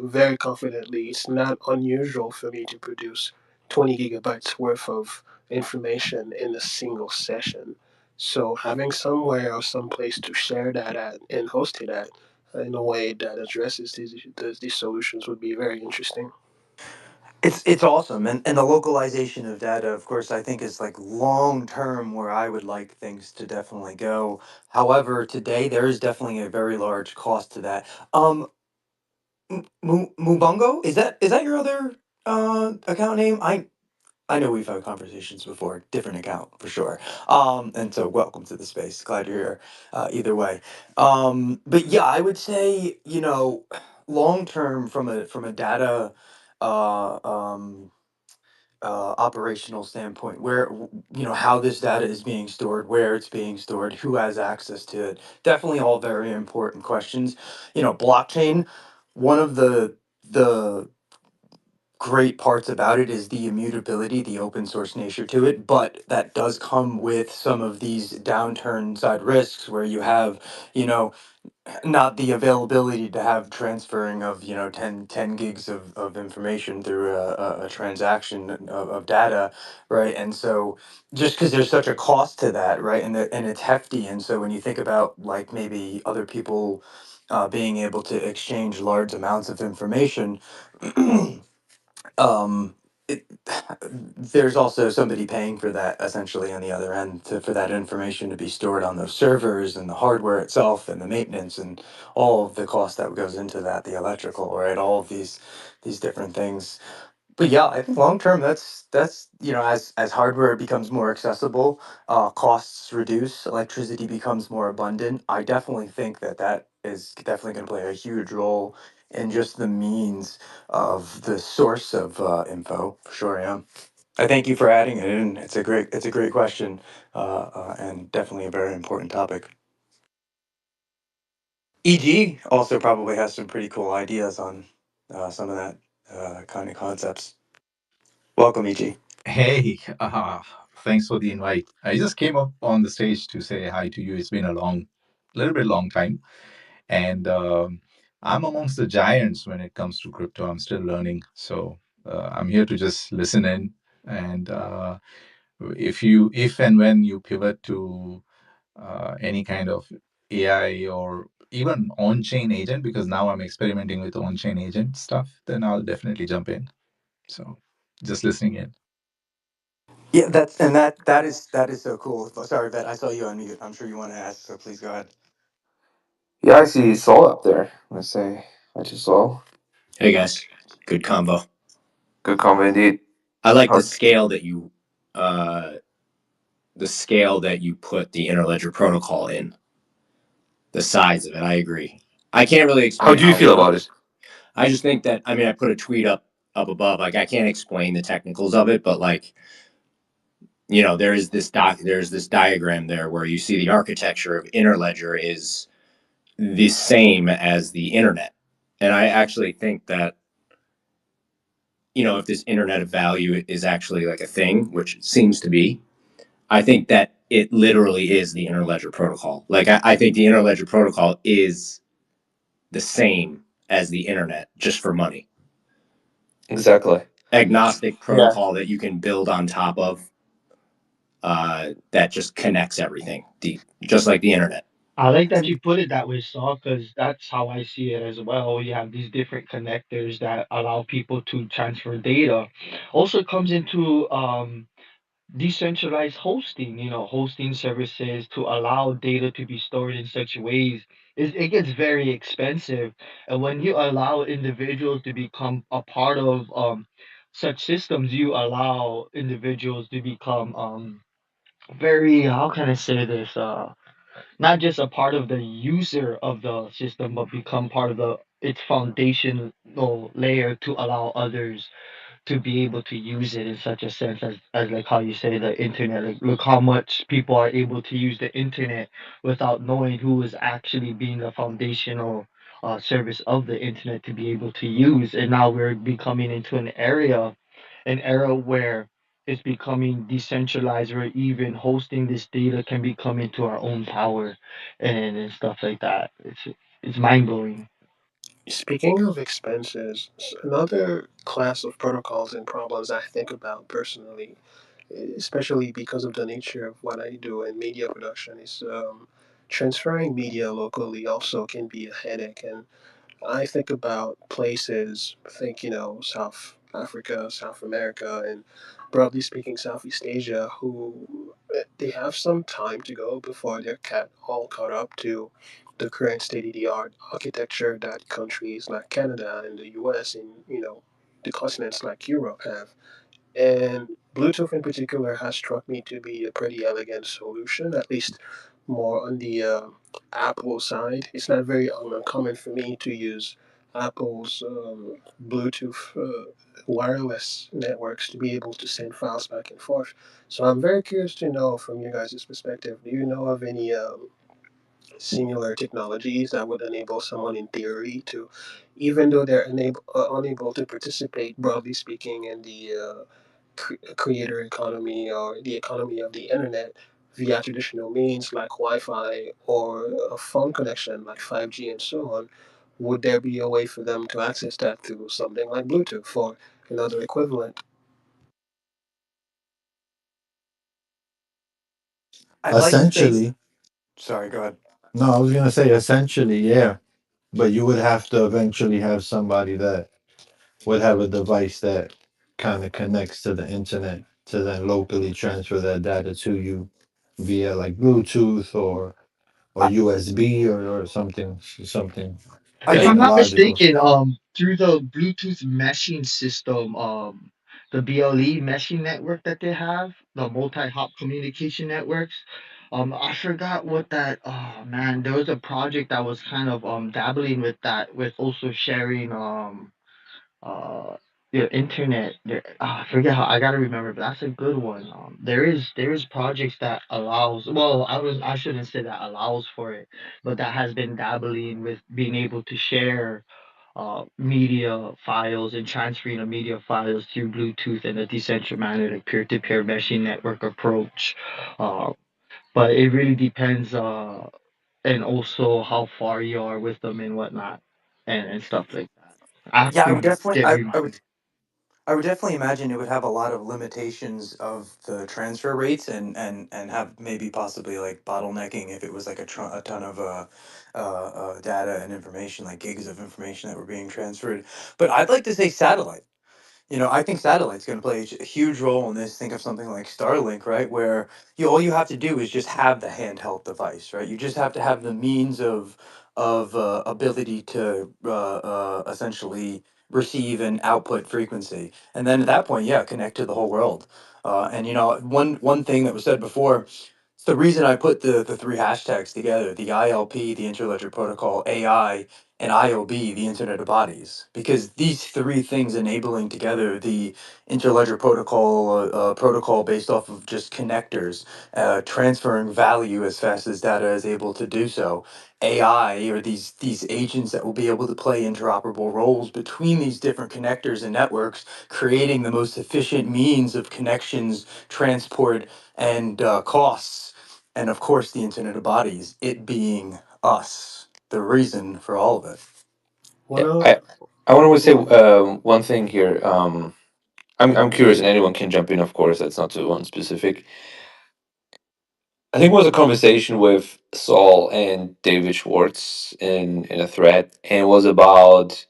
very confidently it's not unusual for me to produce 20 gigabytes worth of information in a single session. So having somewhere or some place to share that at and host it at in a way that addresses these solutions would be very interesting. It's awesome, and the localization of data, of course, I think is like long term where I would like things to definitely go. However, today there is definitely a very large cost to that. Mubongo, is that your other account name? I know we've had conversations before, different account for sure. And so welcome to the space. Glad you're here. Either way. But yeah, I would say, long term from a data uh um operational standpoint, where how this data is being stored, where it's being stored, who has access to it, definitely all very important questions. Blockchain, one of the great parts about it is the immutability, the open source nature to it, but that does come with some of these downturn side risks where you have, you know, not the availability to have transferring of, 10 gigs of information through a transaction of data, right? And so just because there's such a cost to that, right? And it's hefty. And so when you think about like maybe other people being able to exchange large amounts of information, um it, there's also somebody paying for that essentially on the other end for that information to be stored on those servers and the hardware itself and the maintenance and all of the cost that goes into that, the electrical, right, all of these different things. But yeah, I think long term, that's as hardware becomes more accessible, costs reduce, electricity becomes more abundant. I definitely think that is definitely going to play a huge role in just the means of the source of info. For sure, yeah. I thank you for adding it in. It's a great question, and definitely a very important topic. EG also probably has some pretty cool ideas on some of that kind of concepts. Welcome, EG. Hey, thanks for the invite. I just came up on the stage to say hi to you. It's been a little bit long time, and I'm amongst the giants when it comes to crypto. I'm still learning, so I'm here to just listen in. And if and when you pivot to any kind of AI or even on-chain agent, because now I'm experimenting with on-chain agent stuff, then I'll definitely jump in. So, just listening in. Yeah, that is so cool. Sorry, Bet, I saw you on mute. I'm sure you want to ask, so please go ahead. Yeah, I see Saul up there. Let's say hi to Saul. Hey guys, good combo. Good comment indeed. I like Hard. uh, the scale that you put the interledger protocol in, the size of it. I agree. I can't really How explain do you how it feel about it? works. I just think that I put a tweet up above. Like I can't explain the technicals of it, but like there's this diagram there where you see the architecture of interledger is the same as the internet, and I actually think that if this internet of value is actually like a thing, which it seems to be, I think that it literally is the interledger protocol. Like I think the interledger protocol is the same as the internet, just for money. Exactly. Agnostic Yeah. protocol that you can build on top of, that just connects everything, just like the internet. I like that you put it that way, Saul, because that's how I see it as well. You have these different connectors that allow people to transfer data. Also comes into decentralized hosting, hosting services to allow data to be stored in such ways. It gets very expensive. And when you allow individuals to become a part of such systems, you allow individuals to become very, how can I say this? Not just a part of the user of the system, but become part of the its foundational layer to allow others to be able to use it in such a sense as like how you say the internet. Like look how much people are able to use the internet without knowing who is actually being the foundational service of the internet to be able to use. And now we're becoming into an era where it's becoming decentralized, where even hosting this data can become into our own power and stuff like that. It's mind blowing. Speaking of expenses, another class of protocols and problems I think about personally, especially because of the nature of what I do in media production, is transferring media locally also can be a headache. And I think about places, think, South Africa, South America, and broadly speaking, Southeast Asia, who they have some time to go before they're all caught up to the current state of the art architecture that countries like Canada and the US and the continents like Europe have. And Bluetooth in particular has struck me to be a pretty elegant solution, at least more on the Apple side. It's not very uncommon for me to use Apple's Bluetooth wireless networks to be able to send files back and forth. So I'm very curious to know from you guys' perspective, do you know of any similar technologies that would enable someone in theory to, even though they're unable to participate, broadly speaking, in the creator economy or the economy of the internet via traditional means like Wi-Fi or a phone connection like 5G and so on, would there be a way for them to access that through something like Bluetooth or another equivalent? I'd like to say, Essentially, sorry, go ahead. no, I was gonna say essentially, yeah. But you would have to eventually have somebody that would have a device that kind of connects to the internet to then locally transfer that data to you via like Bluetooth or I, USB or something I If I'm think not technological. mistaken, through the Bluetooth meshing system, the BLE meshing network that they have, the multi-hop communication networks, I forgot what that. Oh man, there was a project that was kind of dabbling with that, with also sharing uh your internet there. I forget how, I gotta remember, but that's a good one. There is projects that allows, well, I shouldn't say that allows for it, but that has been dabbling with being able to share media files and transferring of media files through Bluetooth and a decentralized manner, like peer-to-peer meshing network approach. uh, but it really depends, and also how far you are with them and whatnot, and stuff like that. I have yeah, I would to definitely, get reminded. I would definitely imagine it would have a lot of limitations of the transfer rates and have maybe possibly like bottlenecking if it was like a ton of data and information, like gigs of information that were being transferred. But I'd like to say satellite. I think satellite's going to play a huge role in this. Think of something like Starlink, right? Where all you have to do is just have the handheld device, right? You just have to have the means of ability to essentially receive and output frequency, and then at that point, yeah, connect to the whole world. And one thing that was said before. It's the reason I put the three hashtags together: the ILP, the Interledger Protocol, AI, and IOB, the Internet of Bodies, because these three things enabling together the Interledger protocol based off of just connectors, transferring value as fast as data is able to do so. AI, or these agents that will be able to play interoperable roles between these different connectors and networks, creating the most efficient means of connections, transport, and costs. And of course, the Internet of Bodies, it being us, the reason for all of it. Yeah, Well, I want to say well, one thing here. I'm curious, and anyone can jump in. Of course, that's not to one specific. I think it was a conversation with Saul and David Schwartz in a thread, and it was about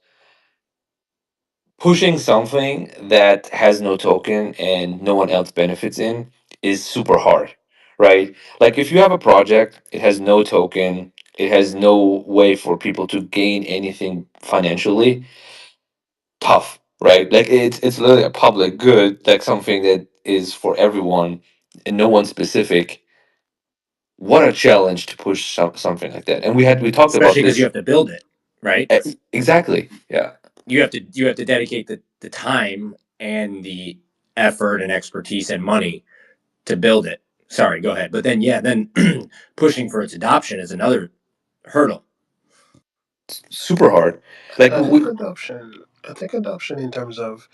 pushing something that has no token and no one else benefits in is super hard, right? Like if you have a project, it has no token, it has no way for people to gain anything financially, tough, right? Like it's literally a public good, like something that is for everyone and no one specific. What a challenge to push something like that. And we talked about Especially because you this. have to build it, right? Exactly. Yeah. You have to dedicate the time and the effort and expertise and money to build it. Sorry, go ahead. But then yeah, then pushing for its adoption is another hurdle. Super hard. Like I think adoption. I think adoption in terms of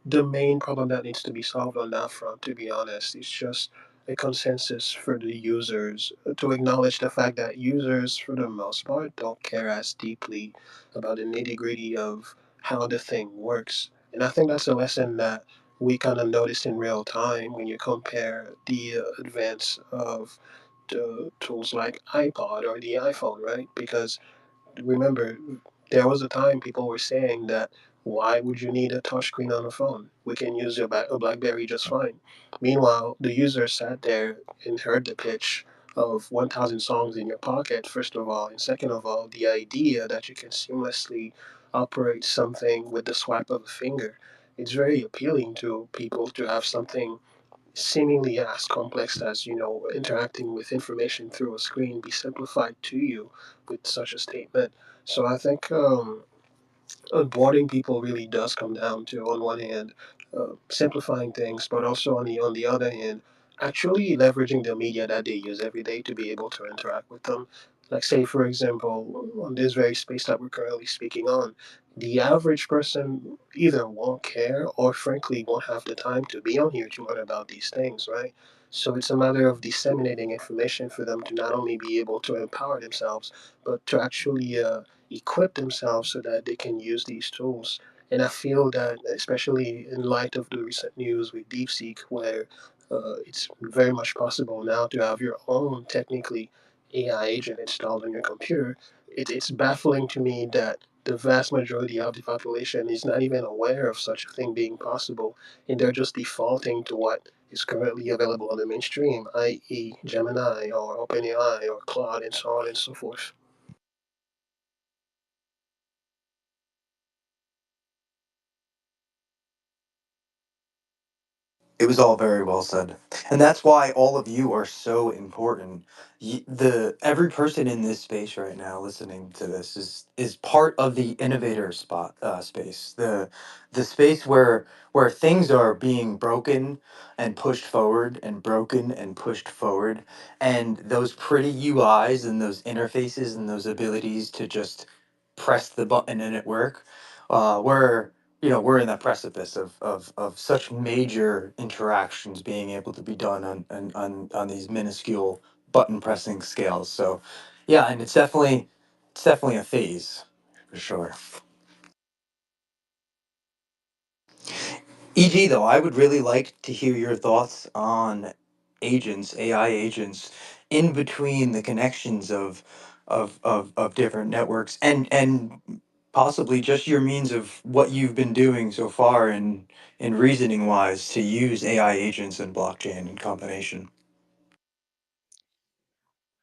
the main problem that needs to be solved on that front, to be honest, is just a consensus for the users to acknowledge the fact that users, for the most part, don't care as deeply about the nitty gritty of how the thing works. And I think that's a lesson that we kind of notice in real time when you compare the advance of the tools like iPod or the iPhone, right? Because remember, there was a time people were saying that Why would you need a touchscreen on a phone? We can use a BlackBerry just fine. Meanwhile, the user sat there and heard the pitch of 1,000 songs in your pocket, first of all. And second of all, the idea that you can seamlessly operate something with the swipe of a finger. It's very appealing to people to have something seemingly as complex as, interacting with information through a screen be simplified to you with such a statement. So I think onboarding people really does come down to, on one hand, simplifying things, but also on the other hand, actually leveraging the media that they use every day to be able to interact with them. Like, say, for example, on this very space that we're currently speaking on, the average person either won't care or frankly won't have the time to be on here to learn about these things, right? So it's a matter of disseminating information for them to not only be able to empower themselves, but to actually equip themselves so that they can use these tools. And I feel that, especially in light of the recent news with DeepSeek, where it's very much possible now to have your own, technically, AI agent installed on your computer, it's baffling to me that the vast majority of the population is not even aware of such a thing being possible, and they're just defaulting to what is currently available on the mainstream, i.e., Gemini or OpenAI or Claude, and so on and so forth. It was all very well said, and that's why all of you are so important. The every person in this space right now listening to this is part of the innovator space, the space where things are being broken and pushed forward and broken and pushed forward, and those pretty UIs and those interfaces and those abilities to just press the button and it work. Where we're in the precipice of such major interactions being able to be done on these minuscule button pressing scales. So yeah, and it's definitely a phase for sure. EG though, I would really like to hear your thoughts on agents, AI agents, in between the connections of different networks, and possibly just your means of what you've been doing so far in reasoning wise to use AI agents and blockchain in combination.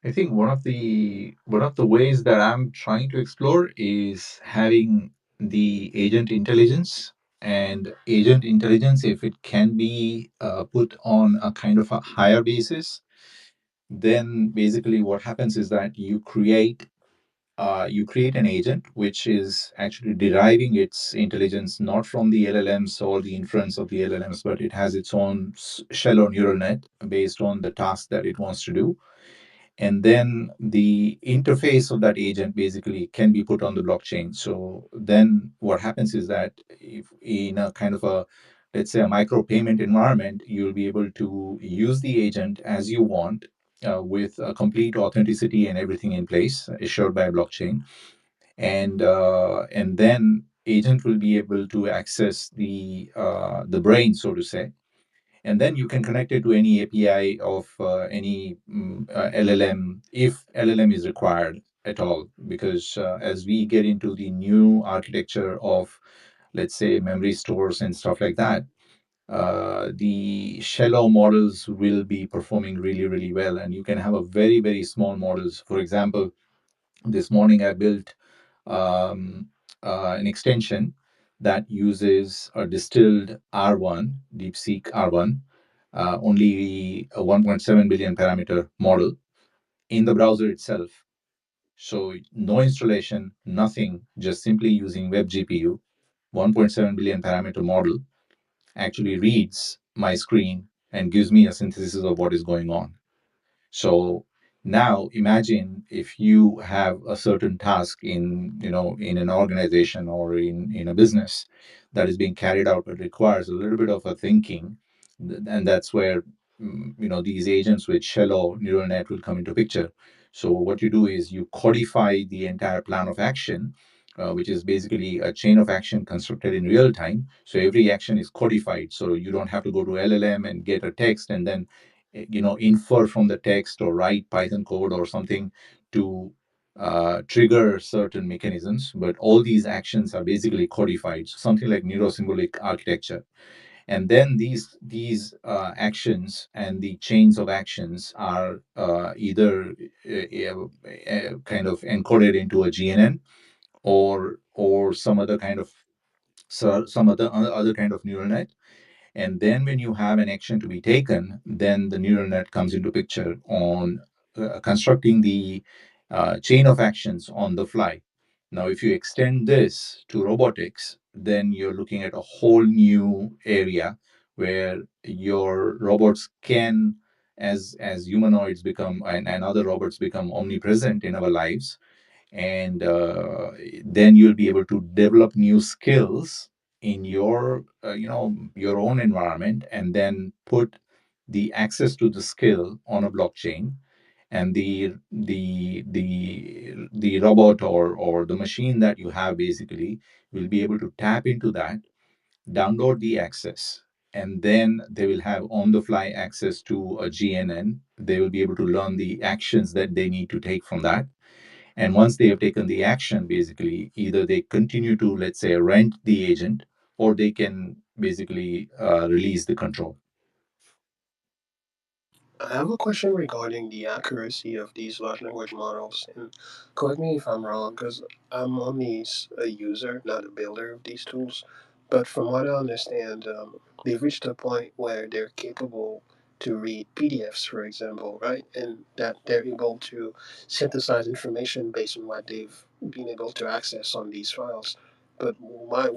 I think one of the ways that I'm trying to explore is having the agent intelligence. And agent intelligence, if it can be put on a kind of a higher basis, then basically what happens is that you create an agent which is actually deriving its intelligence not from the LLMs or the inference of the LLMs, but it has its own shallow neural net based on the task that it wants to do. And then the interface of that agent basically can be put on the blockchain. So then what happens is that if in a kind of a, let's say, a micro payment environment, you'll be able to use the agent as you want, with a complete authenticity and everything in place assured by a blockchain. And then agent will be able to access the brain, so to say. And then you can connect it to any API of any LLM, if LLM is required at all. Because as we get into the new architecture of, let's say, memory stores and stuff like that, the shallow models will be performing really, really well. And you can have a very, very small models. For example, this morning I built um, an extension that uses a distilled R1, DeepSeek R1, only a 1.7 billion parameter model in the browser itself. So no installation, nothing, just simply using web GPU, 1.7 billion parameter model actually reads my screen and gives me a synthesis of what is going on. So now imagine if you have a certain task in an organization or in a business that is being carried out, but requires a little bit of a thinking, and that's where these agents with shallow neural net will come into picture. So what you do is you codify the entire plan of action, which is basically a chain of action constructed in real time. So every action is codified, so you don't have to go to LLM and get a text and then infer from the text or write Python code or something to trigger certain mechanisms, but all these actions are basically codified, so something like neurosymbolic architecture. And then these actions and the chains of actions are either kind of encoded into a GNN, or some other kind of, some other kind of neural net. And then when you have an action to be taken, then the neural net comes into picture on constructing the chain of actions on the fly. Now, if you extend this to robotics, then you're looking at a whole new area where your robots can, as humanoids become, and other robots become omnipresent in our lives, and then you'll be able to develop new skills in your your own environment, and then put the access to the skill on a blockchain, and the robot or the machine that you have basically will be able to tap into that, download the access, and then they will have on the fly access to a GNN. They will be able to learn the actions that they need to take from that. And once they have taken the action, basically, either they continue to, let's say, rent the agent, or they can basically release the control. I have a question regarding the accuracy of these large language models, and correct me if I'm wrong, because I'm only a user, not a builder of these tools. But from what I understand, they've reached a point where they're capable to read PDFs, for example, right? And that they're able to synthesize information based on what they've been able to access on these files. But where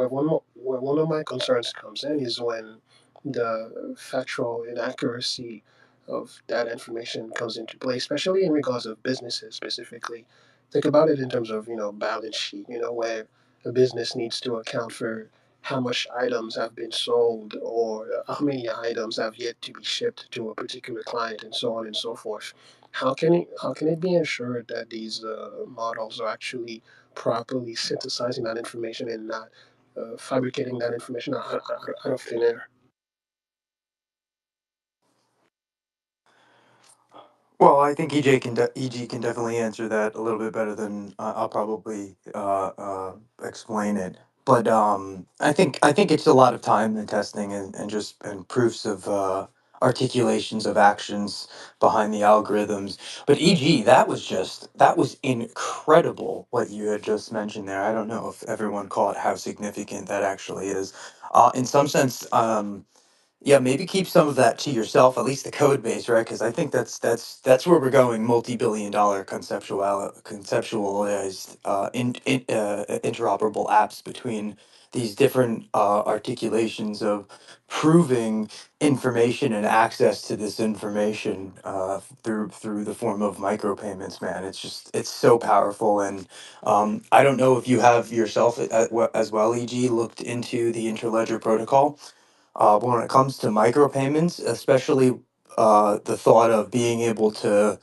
one of my concerns comes in is when the factual inaccuracy of that information comes into play, especially in regards of businesses specifically. Think about it in terms of, balance sheet, where a business needs to account for how much items have been sold, or how many items have yet to be shipped to a particular client, and so on and so forth. How can it be ensured that these models are actually properly synthesizing that information and not fabricating that information out of thin air? Well, I think EG can definitely answer that a little bit better than I'll probably explain it. But I think it's a lot of time and testing and just and proofs of articulations of actions behind the algorithms. But EG, that was incredible what you had just mentioned there. I don't know if everyone caught how significant that actually is. In some sense, yeah, maybe keep some of that to yourself, at least the code base, right? Because I think that's where we're going. Multi-billion-dollar conceptualized interoperable apps between these different articulations of proving information and access to this information through the form of micropayments. Man, it's so powerful, and I don't know if you have yourself as well, EG, looked into the Interledger protocol, but when it comes to micropayments, especially the thought of being able to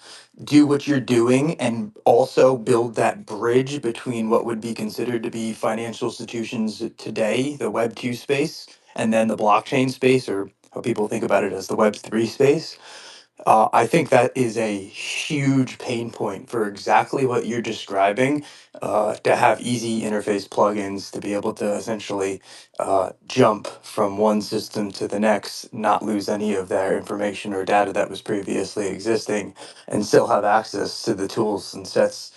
do what you're doing and also build that bridge between what would be considered to be financial institutions today, the Web 2 space, and then the blockchain space, or how people think about it as the Web 3 space. I think that is a huge pain point for exactly what you're describing, to have easy interface plugins to be able to essentially jump from one system to the next, not lose any of their information or data that was previously existing, and still have access to the tools and sets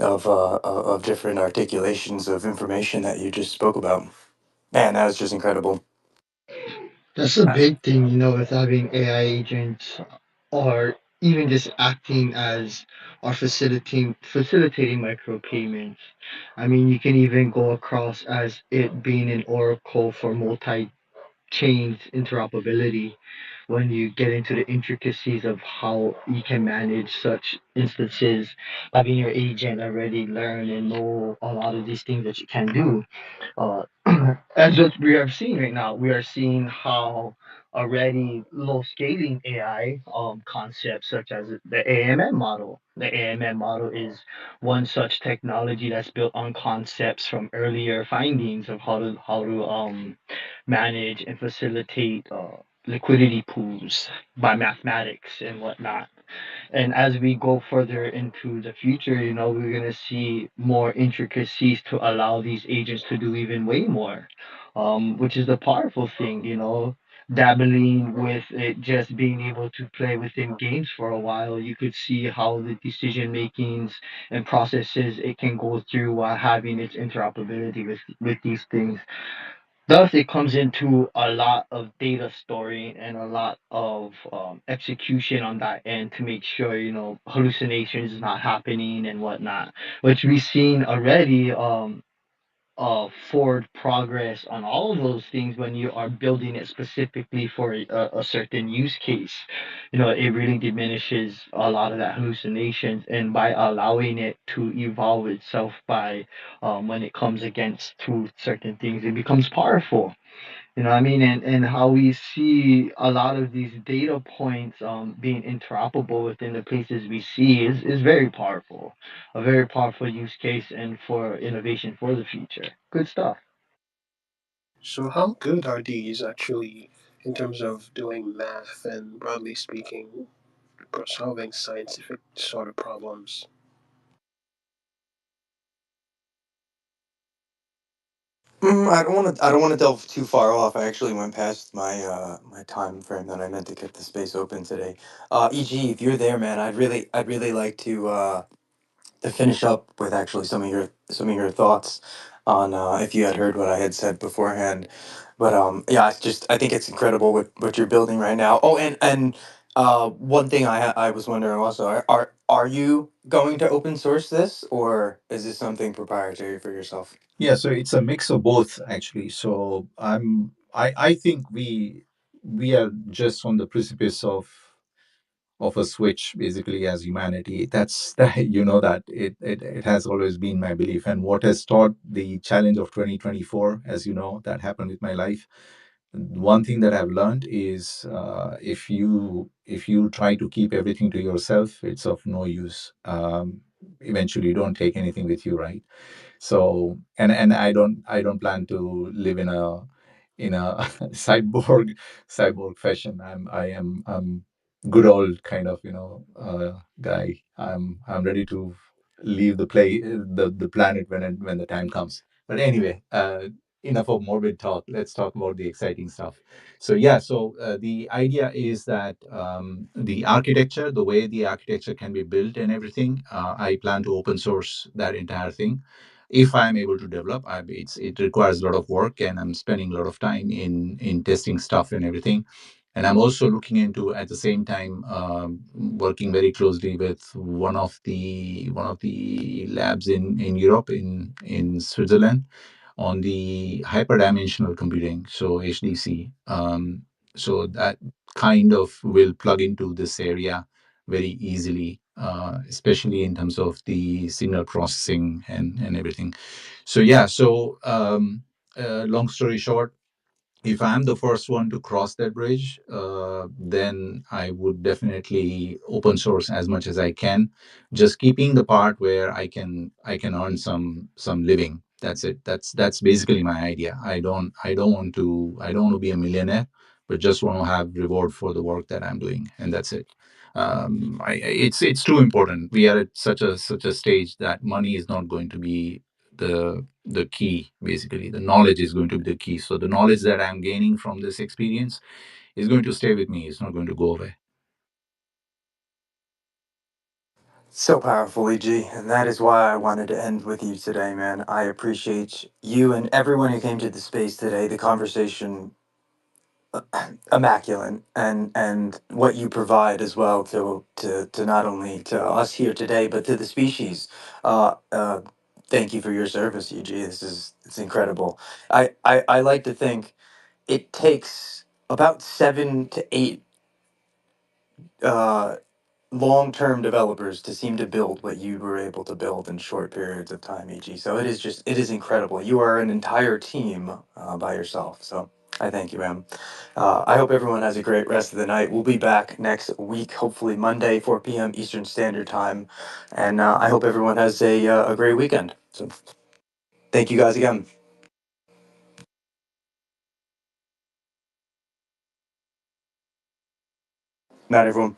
of different articulations of information that you just spoke about. Man, that was just incredible. That's a big thing, with having AI agents, or even just acting as or facilitating micropayments. I mean, you can even go across as it being an oracle for multi-chain interoperability when you get into the intricacies of how you can manage such instances, having your agent already learn and know a lot of these things that you can do. uh, as what we are seeing right now, we are seeing how already low scaling AI concepts such as the AMM model. The AMM model is one such technology that's built on concepts from earlier findings of how to manage and facilitate liquidity pools by mathematics and whatnot. And as we go further into the future, we're gonna see more intricacies to allow these agents to do even way more, which is the powerful thing, dabbling with it, just being able to play within games for a while. You could see how the decision makings and processes it can go through while having its interoperability with these things. Thus, it comes into a lot of data storing and a lot of execution on that end to make sure, hallucinations is not happening and whatnot, which we've seen already forward progress on all of those things when you are building it specifically for a certain use case. It really diminishes a lot of that hallucinations, and by allowing it to evolve itself by when it comes against to certain things, it becomes powerful. You know what I mean? And how we see a lot of these data points being interoperable within the places we see is very powerful. A very powerful use case and for innovation for the future. Good stuff. So, how good are these actually in terms of doing math and, broadly speaking, solving scientific sort of problems? I don't want to. I don't want to delve too far off. I actually went past my time frame that I meant to keep the space open today. E.g., if you're there, man, I'd really like to finish up with actually some of your thoughts on if you had heard what I had said beforehand. But yeah, I think it's incredible what you're building right now. Oh, and one thing I was wondering also, are you going to open source this, or is this something proprietary for yourself? Yeah, so it's a mix of both actually. So I think we are just on the precipice of a switch basically as humanity. That's that you know that it has always been my belief, and what has taught the challenge of 2024, as you know, that happened with my life. One thing that I've learned is if you try to keep everything to yourself, it's of no use. Eventually you don't take anything with you, right? So and I don't plan to live in a cyborg fashion. I'm good old kind of guy. I'm ready to leave the planet when the time comes. But anyway, enough of morbid talk. Let's talk about the exciting stuff. So yeah, so the idea is that the architecture, the way the architecture can be built and everything, I plan to open source that entire thing if I'm able to develop. It requires a lot of work, and I'm spending a lot of time in testing stuff and everything. And I'm also looking into at the same time working very closely with one of the labs in Europe in Switzerland on the hyperdimensional computing, so HDC. So that kind of will plug into this area very easily, especially in terms of the signal processing and everything. So yeah, so long story short, if I'm the first one to cross that bridge, then I would definitely open source as much as I can, just keeping the part where I can earn some living. That's it. That's basically my idea. I don't want to be a millionaire, but just want to have reward for the work that I'm doing, and that's it. It's too important. We are at such a stage that money is not going to be the key. Basically the knowledge is going to be the key. So the knowledge that I'm gaining from this experience is going to stay with me. It's not going to go away. So powerful, EG, and that is why I wanted to end with you today, man. I appreciate you and everyone who came to the space today. The conversation immaculate, and what you provide as well to not only to us here today but to the species. uh uh Thank you for your service, EG. It's incredible. I like to think it takes about 7 to 8 uh long-term developers to seem to build what you were able to build in short periods of time, EG. So it is incredible. You are an entire team by yourself. So I thank you, man. I hope everyone has a great rest of the night. We'll be back next week, hopefully Monday, 4 p.m. Eastern Standard Time, and I hope everyone has a great weekend. So thank you guys again. Night, everyone.